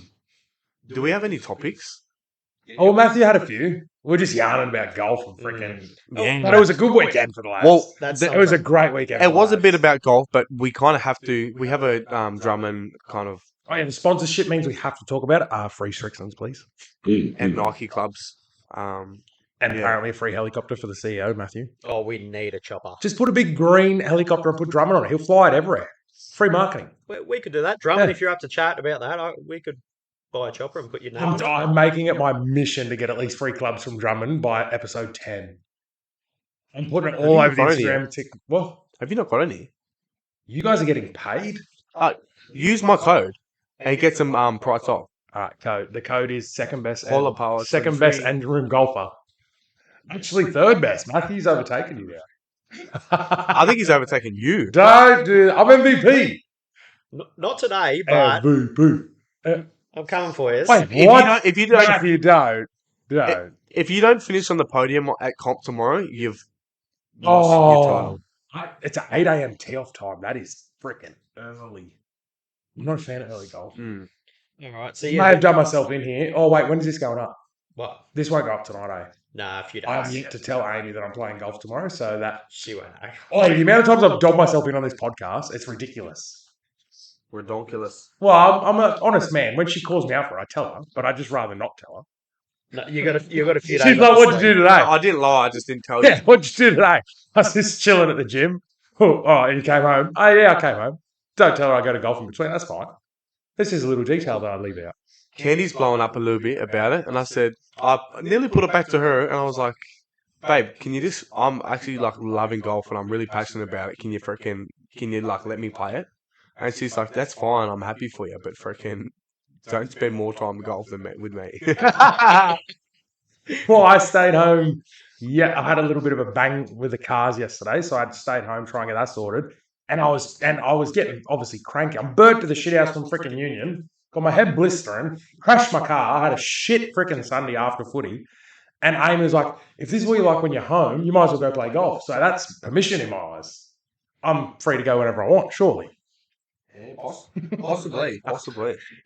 do we have any topics? Oh, well, Matthew had a few. We're just yarning about golf and freaking. Yeah. But it was a good weekend for the lads. Well, it was a great weekend. It was a bit about golf, but we kind of have to. We have a Drummond kind of. Oh, yeah, the sponsorship means we have to talk about it. Free Stricklands, please. And Nike clubs. And apparently a free helicopter for the CEO, Matthew. Oh, we need a chopper. Just put a big green helicopter and put Drummond on it. He'll fly it everywhere. Free marketing. We could do that. Drummond, if you're up to chat about that, we could buy a chopper and put your name on it. I'm making it my mission to get at least 3 clubs from Drummond by episode 10. I'm putting it all over the Instagram. What? Have you not got any? You guys are getting paid? Use my code and get some price off. All right, code. The code is second best. Second best end room golfer. Actually, third best. Matthew's overtaken you now. I think he's overtaken you. Don't do that. I'm MVP. Not today, but MVP. I'm coming for you. Wait, if you don't, if you don't finish on the podium at comp tomorrow, you've lost your title. It's an 8 a.m. tee-off time. That is freaking early. I'm not a fan of early golf. All right, so I may have done myself in here. Oh, wait, when is this going up? What? This won't go up tonight, eh? Nah, a few days. I'm yet to tell Amy that I'm playing golf tomorrow, so that... She won't know. Oh, the amount of times I've dogged myself in on this podcast, it's ridiculous. Redonkulous. Well, I'm an honest man. When she calls me out for it, I tell her, but I'd just rather not tell her. No, you got a few days. She's like, what'd you do today? I didn't lie, I just didn't tell you. Yeah, what'd you do today? I was just chilling at the gym. Oh, and you came home. Oh, yeah, I came home. Don't tell her I go to golf in between. That's fine. This is a little detail that I leave out. Candy's blowing up a little bit about it, and I said, I nearly put it back to her, and I was like, babe, can you just, I'm actually like loving golf, and I'm really passionate about it. Can you like let me play it? And she's like, that's fine, I'm happy for you, but freaking don't spend more time golf than with me. Well, I stayed home. Yeah, I had a little bit of a bang with the cars yesterday, so I stayed home trying to get that sorted. And I was getting obviously cranky. I'm burnt to the shit house from freaking Union. Got my head blistering. Crashed my car. I had a shit freaking Sunday after footy. And Amy was like, if this is what you like when you're home, you might as well go play golf. So that's permission in my eyes. I'm free to go whenever I want, surely. Yeah, possibly.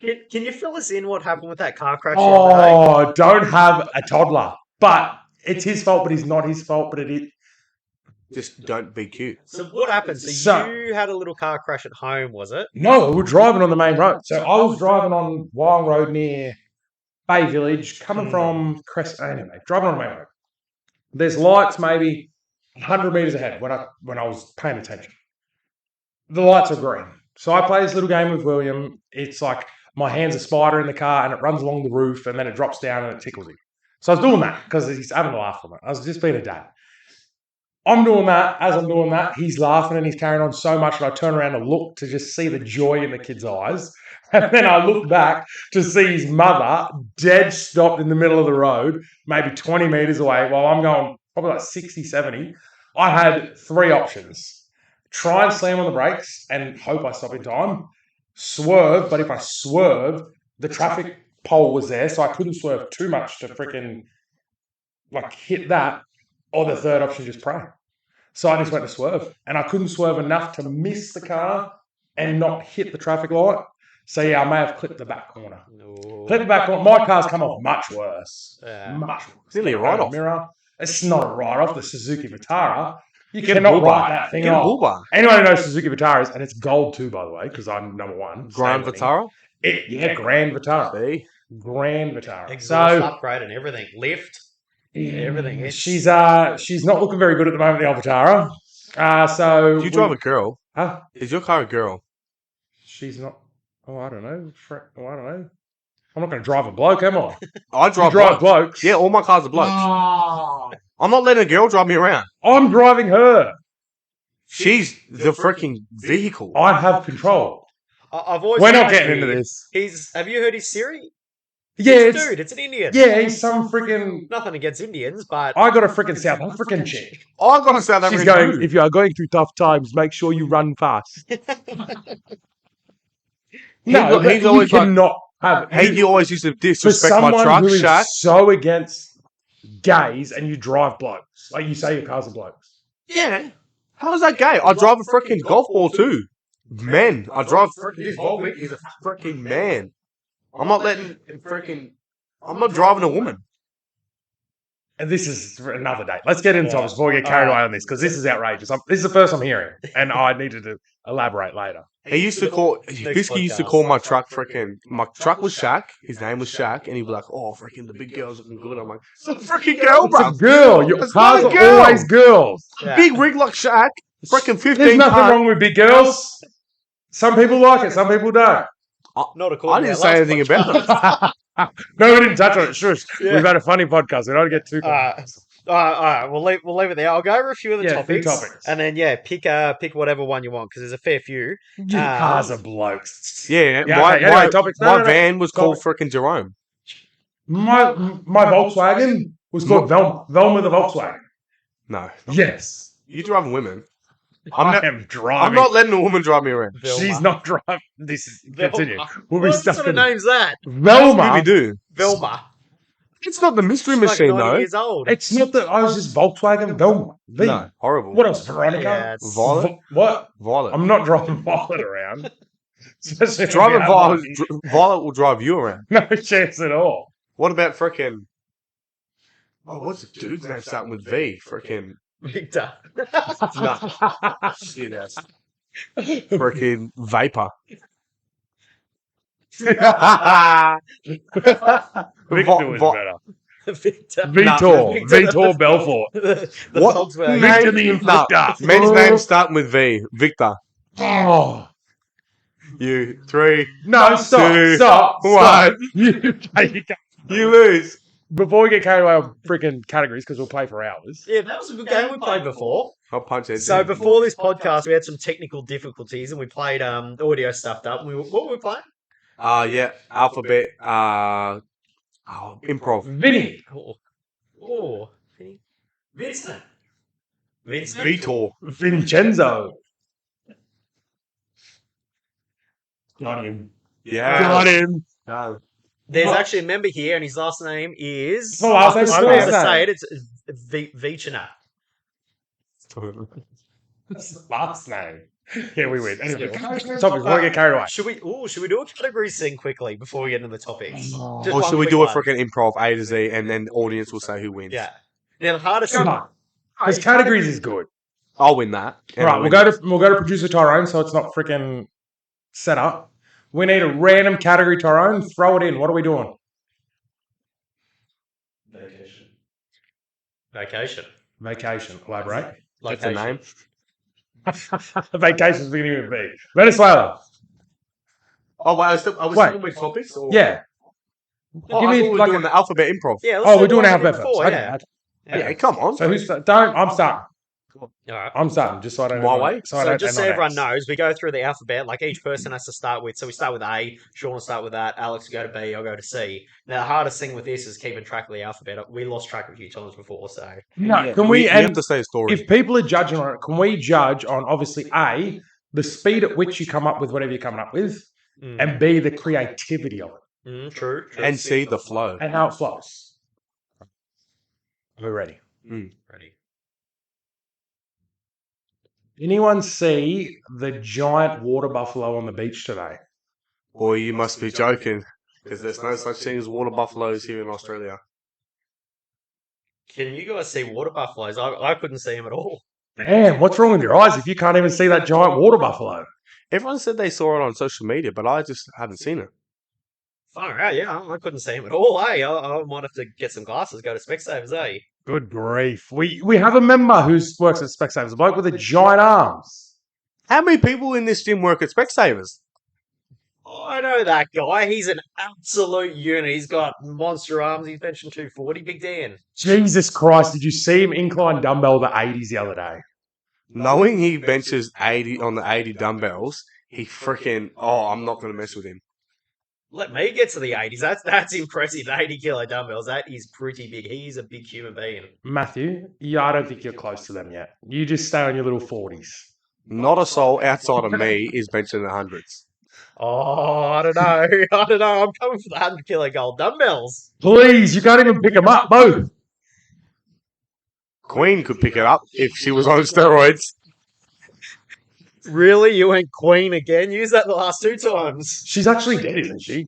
Can you fill us in what happened with that car crash? Oh, don't have a toddler. But it's his fault, but it's not his fault, but it is. Just don't be cute. So what happened? So you had a little car crash at home, was it? No, we were driving on the main road. So I was driving on Wyong Road near Bay Village, coming from anyway, driving on the main road. There's lights maybe 100 metres ahead when I was paying attention. The lights are green. So I play this little game with William. It's like my hand's a spider in the car and it runs along the roof and then it drops down and it tickles him. So I was doing that because he's having a laugh from it. I was just being a dad. I'm doing that. As I'm doing that, he's laughing and he's carrying on so much that I turn around and look to just see the joy in the kid's eyes. And then I look back to see his mother dead stopped in the middle of the road, maybe 20 metres away, while I'm going probably like 60, 70. I had 3 options. Try and slam on the brakes and hope I stop in time. Swerve, but if I swerve, the traffic pole was there, so I couldn't swerve too much to freaking like hit that. Or the third option, just pray. So I just went to swerve. And I couldn't swerve enough to miss the car and not hit the traffic light. So yeah, I may have clipped the back corner. No. Clipped the back corner. My car's come off much worse. Much worse. It's nearly a write-off. Mirror. It's not a write-off. The Suzuki Vitara. You cannot write that thing off. Get Anyone who knows Suzuki Vitaras, and it's gold too, by the way, because I'm number one. Grand Vitara? Grand Vitara. See? Grand Vitara. Exhaust upgrade and everything. Lift. Everything. She's not looking very good at the moment, the old Vitara. So do you drive a girl? Huh? Is your car a girl? She's not. Oh, I don't know. I don't know. I'm not going to drive a bloke, am I? I drive blokes. Yeah, all my cars are blokes. Oh. I'm not letting a girl drive me around. I'm driving her. She's the freaking vehicle. I have control. We're not getting into this. Have you heard his Siri? Yeah, it's an Indian. Yeah, he's some freaking. Nothing against Indians, but I got a freaking South African chick. I got a South African. She's going. If you are going through tough times, make sure you run fast. No, he's always cannot have. He always used to disrespect my truck. Who is so against gays, and you drive blokes, like you say your cars are blokes. Yeah, how is that gay? I drive a freaking golf ball too. Men, I drive this Volvic. He's a freaking man. I'm not letting freaking. I'm not driving a woman. And this is for another day. Let's get into topics before we get carried away on this, because this is outrageous. This is the first I'm hearing, and I needed to elaborate later. He used to call Bisky used to call my truck freaking. My truck was Shaq. His name was Shaq, and he'd be like, "Oh, freaking the big girls looking good." I'm like, "It's a freaking girl, bro. It's a girl. Your cars are always girls. Yeah. Big rig like Shaq. Freaking 15. There's nothing wrong with big girls. Some people like it. Some people don't. Not according. I didn't say anything about it. No, we didn't touch on it. Shush. Yeah. We've had a funny podcast. We don't get too. All right. We'll leave it there. I'll go over a few of the topics, and then pick whatever one you want, because there's a fair few. Cars are blokes. Yeah. My van was called freaking Jerome. My Volkswagen was called Velma the Volkswagen. No. Yes. You're driving women. I am driving. I'm not letting a woman drive me around. Velma. She's not driving. This is continue. What sort of name's that? Velma. We do. Velma. It's not the mystery machine, though. Years old. It's not the. I was just Volkswagen Velma. No, horrible. What else? Veronica. Yeah, Violet. What? Violet. I'm not driving Violet around. Driving Violet will drive you around. No chance at all. What about freaking? Oh, what's the dude's name starting with V? Freaking Victor. No. Shit ass. Freaking Vapor. Victor was better. Victor. Vitor Belfort. What? Victor the Inflictor. Men's name starting with V. Victor. Oh. You 3. No, stop. 1. You lose. Before we get carried away on freaking categories, because we'll play for hours. Yeah, that was a good game we played before. I'll punch it. So before this podcast, we had some technical difficulties, and we played audio stuffed up. What were we playing? Yeah, alphabet. Improv. Vinny. Oh, Vincent. Vitor. Vincenzo. Got him. Yeah. Got him. There's actually a member here, and his last name is. Oh, last name. I'm going to say it. It's Vichina. Last name. Yeah, we win. Anyway, topics before we get carried away. Should we do a category thing quickly before we get into the topics? Or should we do a freaking improv A to Z, and then the audience will say who wins? Yeah. Now the hardest. Come on. Because categories is good. I'll win that. Right, we'll go to producer Tyrone, so it's not freaking set up. We need a random category, Tyrone. Throw it in. What are we doing? Vacation. Elaborate. That's a name. Vacation's beginning with V. Venezuela. Oh, wait, are we still with topics? Or? Yeah. Give me we're doing the alphabet improv. Yeah. We're doing alphabet first. Okay. Yeah, come on. So who's I'm starting. All right. I'm starting, just so I don't. My way. So just so everyone knows, we go through the alphabet. Like each person has to start with. So we start with A. Sean will start with that. Alex will go to B. I'll go to C. Now the hardest thing with this is keeping track of the alphabet. We lost track a few times before. So can we? You have to say a story. If people are judging on it, can we judge on obviously A, the speed at which you come up with whatever you're coming up with, and B, the creativity of it. True. And C, the flow and how it flows. We're ready. Ready. Anyone see the giant water buffalo on the beach today? Boy, you must be joking, because there's no such thing as water buffaloes here in Australia. Can you guys see water buffaloes? I couldn't see them at all. Man, what's wrong with your eyes if you can't even see that giant water buffalo? Everyone said they saw it on social media, but I just haven't seen it. Far out, yeah. I couldn't see him at all. Hey, I might have to get some glasses. Go to Specsavers, eh? Good grief. We have a member who works at Specsavers, a bloke with a giant arms. How many people in this gym work at Specsavers? I know that guy. He's an absolute unit. He's got monster arms. He's benching 240. Big Dan. Jesus Christ, did you see him incline dumbbell the 80s the other day? Knowing he benches 80 on the 80 dumbbells, he freaking, I'm not going to mess with him. Let me get to the 80s. That's impressive. 80 kilo dumbbells. That is pretty big. He's a big human being. Matthew, I don't think you're close to them yet. You just stay on your little 40s. Not a soul outside of me is benching the hundreds. Oh, I don't know. I don't know. I'm coming for the 100 kilo gold dumbbells. Please, you can't even pick them up, both. Queen could pick it up if she was on steroids. Really? You went Queen again? Use that the last 2 times. She's actually dead, isn't she?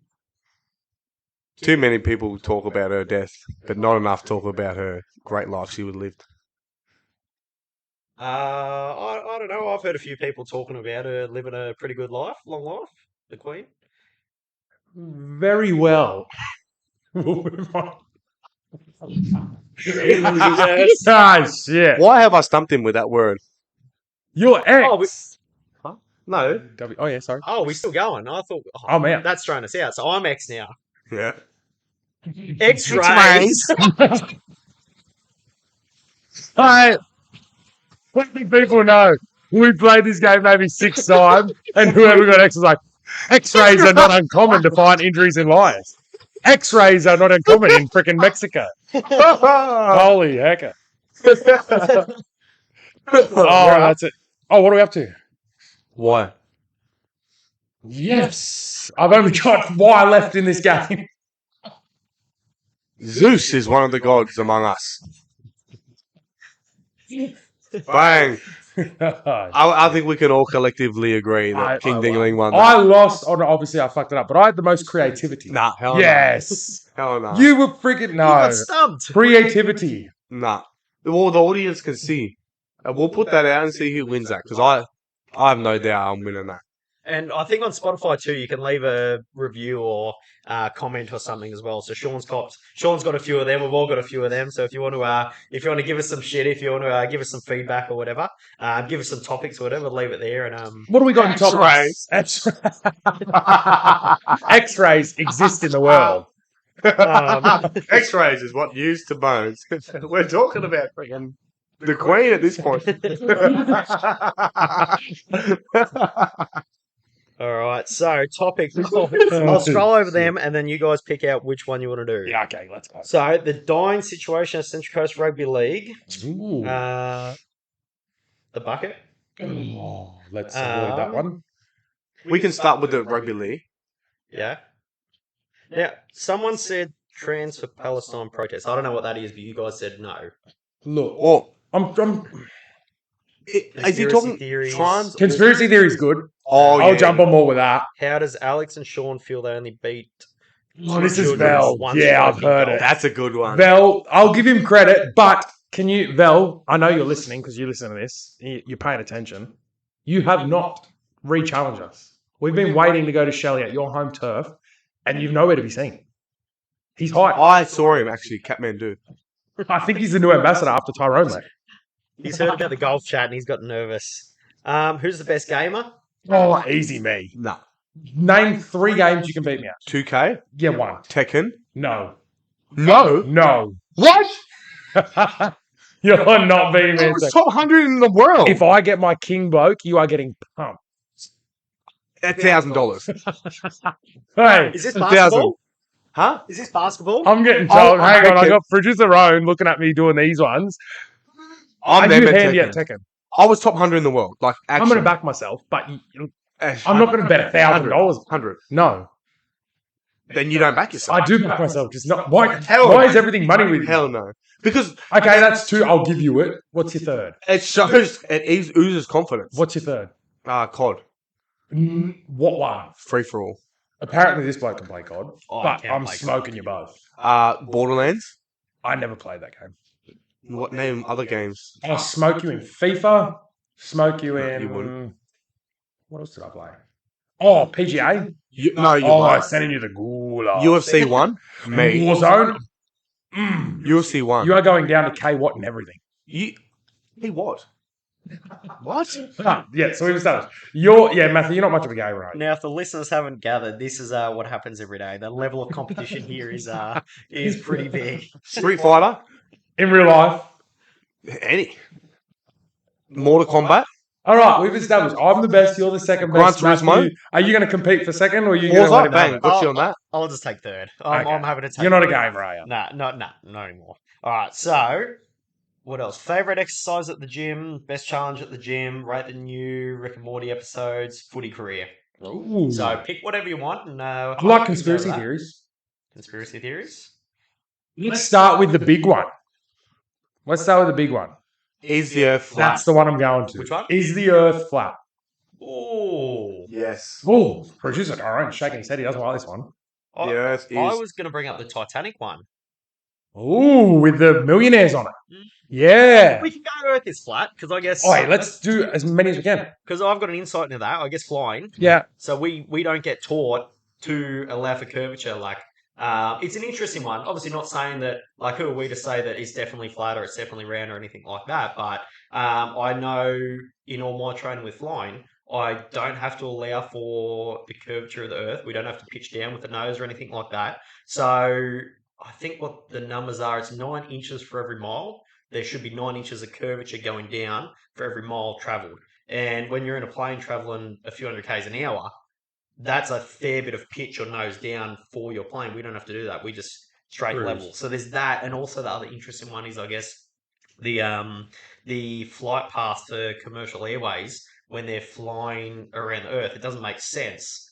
Too many people talk about her death, but not enough talk about her great life she would live. I don't know. I've heard a few people talking about her living a pretty good life, long life, the Queen. Very well. We'll move on. Shit. Why have I stumped him with that word? Your ex. No. Oh, yeah, sorry. Oh, we're still going. I thought I'm out. That's throwing us out. So I'm X now. Yeah. X-rays. Hey, let the people know we played this game maybe 6 times, and whoever got X was like, X-rays are not uncommon to find injuries in lions. X-rays are not uncommon in freaking Mexico. Holy hecker. That's it. Oh, what are we up to? Why? Yes. I've only got Y left in this game. Zeus is one of the gods among us. Bang. I think we can all collectively agree that King Dingling won that. I lost. Oh, no, obviously I fucked it up, but I had the most creativity. Nah, hell yes. no. Hell no. You were freaking no. You got stumped. Creativity. Nah. Well, the audience can see. We'll put that out and see who wins that, because I have no doubt I'm winning that. And I think on Spotify too, you can leave a review or comment or something as well. So Sean's got a few of them. We've all got a few of them. So if you want to give us some shit, if you want to give us some feedback or whatever, give us some topics or whatever, leave it there. And what do we got in top? X-rays exist in the world. X-rays is what used to bones. We're talking about freaking the Queen at this point. All right, so topics. I'll scroll over them, and then you guys pick out which one you want to do. Yeah, okay, let's go. So the dying situation at Central Coast Rugby League. Ooh. The bucket. Oh, let's avoid that one. We can start with the rugby league. Yeah. Now, someone said trans for Palestine protest. I don't know what that is, but you guys said no. Look, is he talking theories? Conspiracy theory is good. Oh, I'll jump on more with that. How does Alex and Sean feel they only beat? Oh, this is Vel. Yeah, I've heard it. That's a good one. Vel, I'll give him credit, but can you, Vel? I know you're listening because you listen to this. You're paying attention. You have not re-challenged us. We've been waiting to go to Shelley at your home turf, and you've nowhere to be seen. He's hyped. I saw him actually, Kathmandu. I think he's the new ambassador after Tyrone, mate. He's heard about the golf chat and he's got nervous. Who's the best gamer? Oh, easy me. No. Name 3 games you can beat me at. 2K? Yeah, 1. Tekken? No. No? No. What? You're not beating me. I was top 100 in the world. If I get my king bloke, you are getting pumped. $1,000. Hey. Is this basketball? Huh? Is this basketball? I'm getting told. Hang on, I got producer Rowan looking at me doing these ones. I'm you handy at Tekken. I was top 100 in the world. Like, actually. I'm going to back myself, but I'm not going to bet $1,000. 100. No. Then you don't back yourself. I do back myself. Just not. Why is everything money with you? Hell no. Because okay, that's 2. I'll give you it. What's your third? It shows. It oozes confidence. What's your third? COD. What one? Free for all. Apparently, this bloke can play COD, Oh, but I'm smoking you both. Borderlands. I never played that game. What name other games? I'll smoke you in FIFA. Smoke you in. You wouldn't. What else did I play? Oh, PGA? I'm sending you the gulag. UFC 1, mate. Warzone? UFC 1. You are going down to K Watt and everything. Hey, what? What? Yeah, so we've established. Matthew, you're not much of a gay, right? Now, if the listeners haven't gathered, this is what happens every day. The level of competition here is pretty big. Street Fighter? In real life? Any. Mortal Kombat? All right, we've established. I'm the best. You're the second best. Gran Turismo? Are you going to compete for second, or are you going to let it Bang, happen? got you on that. I'll just take third. I'm happy to take. You're not a gamer, are you? Nah, not anymore. All right, so what else? Favorite exercise at the gym, best challenge at the gym, rate the new Rick and Morty episodes, footy career. Ooh. So pick whatever you want. And I like conspiracy theories. Conspiracy theories? Let's start with the big one. Is the Earth flat? That's the one I'm going to. Which one? Is the Earth flat? Oh. Yes. Oh, producer Tyrone shaking his head. He doesn't like this one. The Earth is... I was going to bring up the Titanic one. Ooh, with the millionaires on it. Yeah. We can go Earth is flat, because I guess... let's do as many as we can. Because I've got an insight into that, I guess flying. Yeah. So we don't get taught to allow for curvature. Like, it's an interesting one. Obviously not saying that, like, who are we to say that it's definitely flat or it's definitely round or anything like that. But I know in all my training with flying, I don't have to allow for the curvature of the Earth. We don't have to pitch down with the nose or anything like that. So I think what the numbers are, it's 9 inches for every mile. There should be 9 inches of curvature going down for every mile travelled. And when you're in a plane travelling a few hundred k's an hour, that's a fair bit of pitch or nose down for your plane. We don't have to do that. We just straight level. So there's that. And also the other interesting one is, I guess, the flight paths for commercial airways when they're flying around the Earth. It doesn't make sense.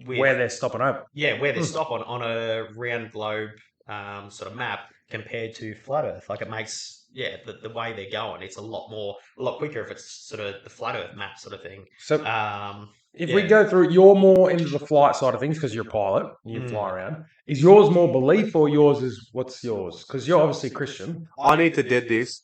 Where they're stopping over. Yeah, where they stop on a round globe sort of map compared to flat Earth. Like, it makes, the way they're going, it's a lot quicker if it's sort of the flat Earth map sort of thing. So if we go through, you're more into the flight side of things because you're a pilot, you fly around. Is yours more belief or yours is, what's yours? Because you're obviously Christian. I need to dead this.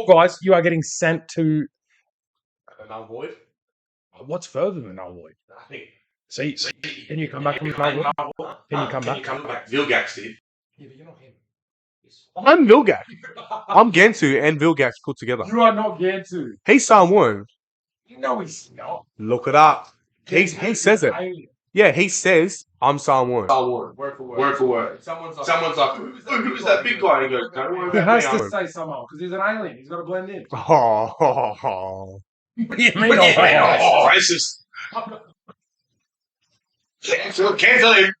Guys, you are getting sent to Null void. what's further than null void? Nothing. See, can you come back from null void? Can you come back? Vilgax did. Yeah, but you're not him. I'm Vilgax. I'm Gensu and Vilgax put together. You are not Gantu. He's someone. No, he's not. Look it up. He says it. Yeah, he says I'm someone. Word for word. Someone's like, who's that big guy? And he goes, don't worry He about has me. to say someone because he's an alien. He's got to blend in. Oh. What do you mean? Racist. Cancel him.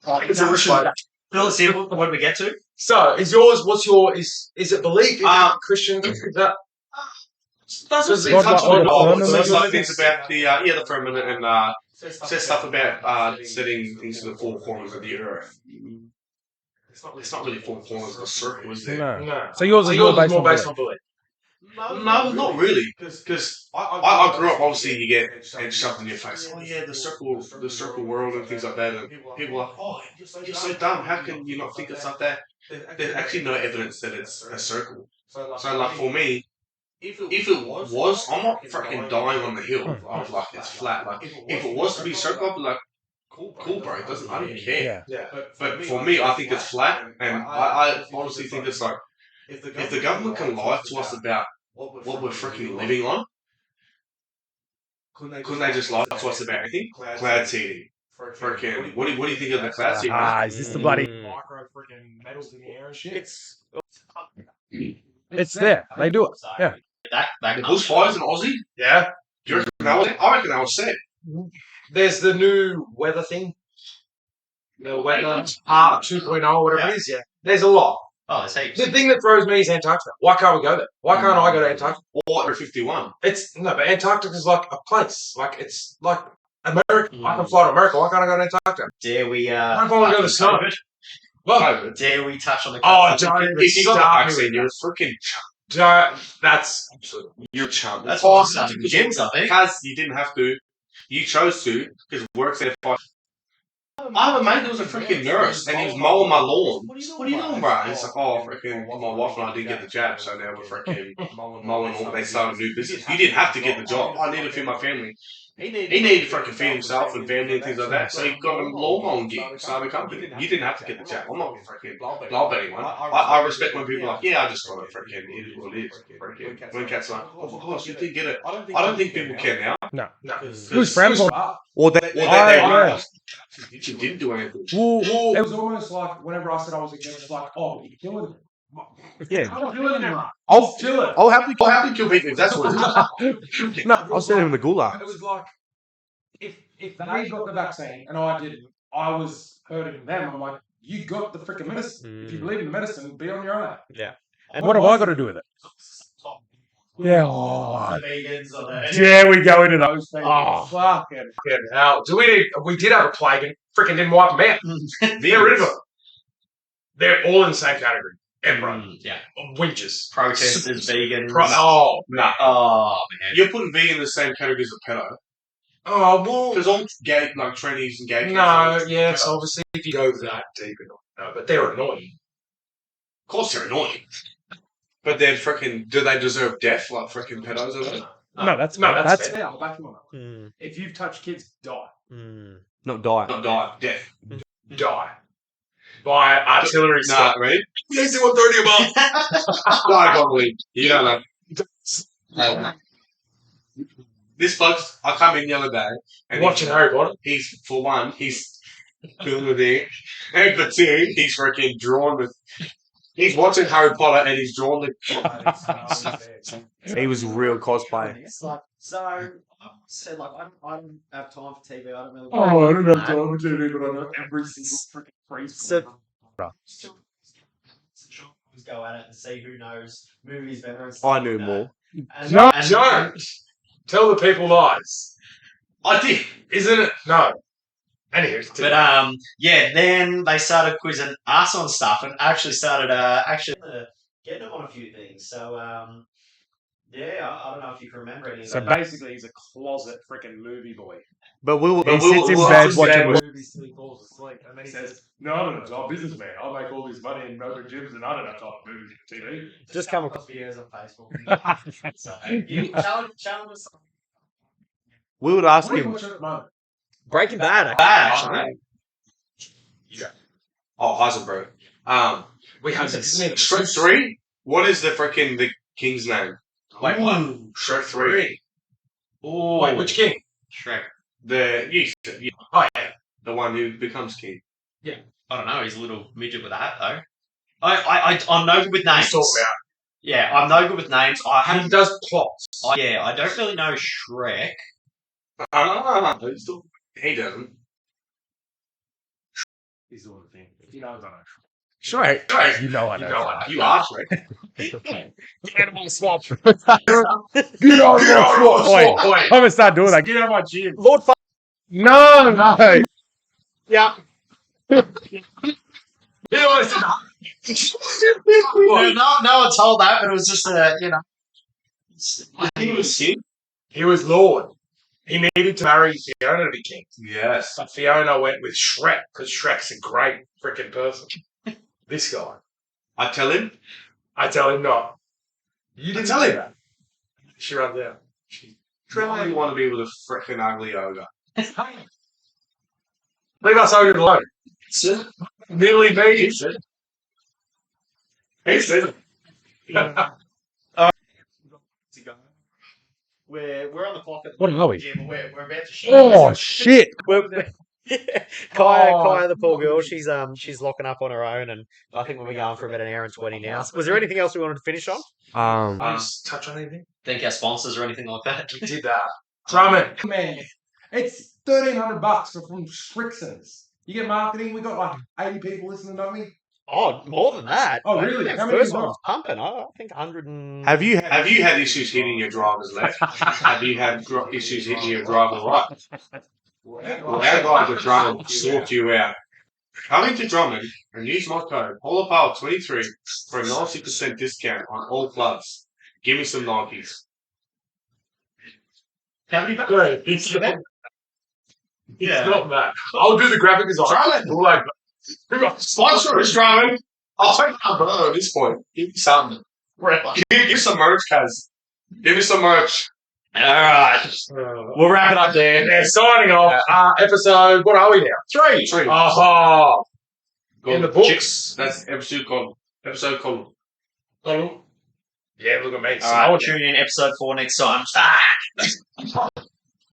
It's a respite. Fill us in. What did we get to? So, is yours? What's your? Is it belief? Is it Christian? Is that? Does it God, touch like, on all it? the It says like firmament? things about the firmament and says stuff about setting things in the four corners of the earth. It's not really four corners of a circle, is there? No. So yours is more based on belief. No, not really. Because I grew up, obviously, you get shoved in your face. Oh, yeah, the circle world and things like that. And people are like, oh, you're so dumb. How can you not think it's like that? There's actually no evidence that it's a circle. So, like, for me, if it was, I'm not fucking dying on the hill of, like, it's flat. Like, if it was to be circle, I'd be like, cool, bro. I don't care. Yeah. But for me, I think it's flat. And I honestly think it's like, if the government can lie to us about what we're freaking living on, couldn't they just lie to us about anything? Cloud seeding. Freaking, what do you think of the cloud seeding? Is this the bloody Mm. micro freaking metals in the air and shit? It's It's there. They do it. So Yeah. that The bushfires in Aussie? Yeah. Do you reckon that was it? I reckon that was set. There's the new weather thing. The weather part 2.0, whatever it is. Yeah. There's a lot. Oh, there's heaps. The thing that throws me is Antarctica. Why can't we go there? Why can't I go to Antarctica? Or Area 51. But Antarctica is like a place. Like it's like America. I can fly to America. Why can't I go to Antarctica? Dare we? Why can't I go to the sun? Well, Dare we touch on the? Oh, don't even if you got the start vaccine, me you're with a freaking that. That's absolutely. you're a chump. That's why I started gyms, I think. Because you didn't have to. You chose to because it works there. I have a mate that was a freaking nurse and he was mowing my lawn. What are you doing, bro? And it's like, oh, freaking, my wife and I didn't get the jab, so now we're freaking mowing all. They started a new business. You didn't have to get the job. I needed to feed my family. He needed to freaking feed himself and family and things like that. So he got a lawn mowing gig, started a company. You didn't have to get the jab. I'm not freaking blob anyone. I respect when people are like, yeah, I just got it freaking. It is what it is. Freaking. When cats are like, oh, of course, you didn't get it. I don't think people care now. No. Who's friends? Or they You didn't do anything. Well, it was almost like whenever I said I was against, it's like, oh, you're killing him. Yeah. I'm killing him. I'll kill it. I'll happily I'll have to kill people if that's what it is. No, I'll send him in the gulag. It was like, if they got the vaccine and I didn't, I was hurting them. I'm like, you got the freaking medicine. If you believe in the medicine, be on your own. Yeah. And what have I got to do with it? Yeah. The vegans or the. Yeah, we go into those things. Oh. Fucking hell. We did have a plague and freaking didn't wipe them out. Get rid of them. They're all in the same category. Everyone. Yeah. Winches. Protesters, vegans. Oh, no. Oh, man. You're putting vegan in the same category as a pedo. Oh, well. Because all gay, like trannies and gay kids. No, yes, obviously, if you go that deep, no, but they're annoying. Of course they're annoying. But they're freaking. Do they deserve death like freaking pedos or something? No, that's fair. I'll back you on that. Mm. If you've touched kids, die. Not die. Not die. Death. Die. By artillery Nah, stuff. right? You see 130 above. Die, probably. You don't know. This bloke's. I come in the other day. And Watching Harry Potter. He's, for one, he's doing the thing. And for two, he's freaking drawn with. He's watching Harry Potter and he's drawn the. He was real cosplay. It's like, so I said, like, I don't have time for TV. I don't really. Oh, I don't have time for TV, but I know every single freaking phrase. So, go at it and see who knows movies better. And stuff I knew like more. that. No, don't tell the people lies. I did. Isn't it? No. Anyway, But yeah, then they started quizzing us on stuff and actually started getting them on a few things. So yeah, I don't know if you can remember any of so that. basically, he's a closet freaking movie boy. But he sits in bed watching movies till he falls asleep, and then he says, "No, I'm a businessman. I'll make all this money and open gyms, and I don't have time for movies and TV." Just come across videos on Facebook. So, you challenge us. We would ask What are you him. watching at the moment? Breaking Bad, actually. Yeah. Oh, Heisenberg. We have Shrek 3? What is the king's name? Wait, what? Shrek 3. Oh, Wait, which king? Shrek. Oh yeah, The one who becomes king. I don't know. He's a little midget with a hat, though. I'm no good with names. he's talking about. Yeah, I'm no good with names. He does plots. I don't really know Shrek. He doesn't. He's doing the thing. You know, I don't know. Shrek. You know, I know. You are Shrek. Get out of my swamp. Get out of my swamp. Wait, I'm gonna start doing that. Get out of my gym. Lord fuck. No. Yeah. You know what No one told that, but it was just He was king? He was Lord. He needed to marry Fiona to be king. Yes. But Fiona went with Shrek, because Shrek's a great freaking person. This guy. I tell him. I tell him not. You didn't tell him. that. She runs out. Why do you want to be with a freaking ugly ogre? Leave us over alone. Nearly me. He said. He said. We're on the clock at the What are we? gym. We're about to shoot. Oh shit. Kaya, the poor girl, she's locking up on her own, and I think we'll be going for about an hour and 20 now. Was there anything else we wanted to finish on? Touch on anything? Thank our sponsors or anything like that. We did that. Drummond, man, it's $1,300 from Strixon's. You get marketing. We got like 80 people listening, don't we? Oh, more than that. Oh, really? How many first one's pumping? I think 100 and... Have you had issues hitting your driver's left? Have you had issues hitting your driver's right? Well, our guys at Drummond sort you out. Come into Drummond and use my code HOLOPAL23 for a 90% discount on all clubs. Give me some Nikes. How many bucks? Good. It's not that. I'll do the graphic design. Drummond! Sponsor us, Drummond! I'll take that at this point. Give me something. Give me some merch, Kaz. Give me some merch. All right. We'll wrap it up there. Yeah, signing off. Episode, what are we now? 3. Oh, in the books. That's episode column. Yeah, look at me. All right, we'll tune in episode 4 next time.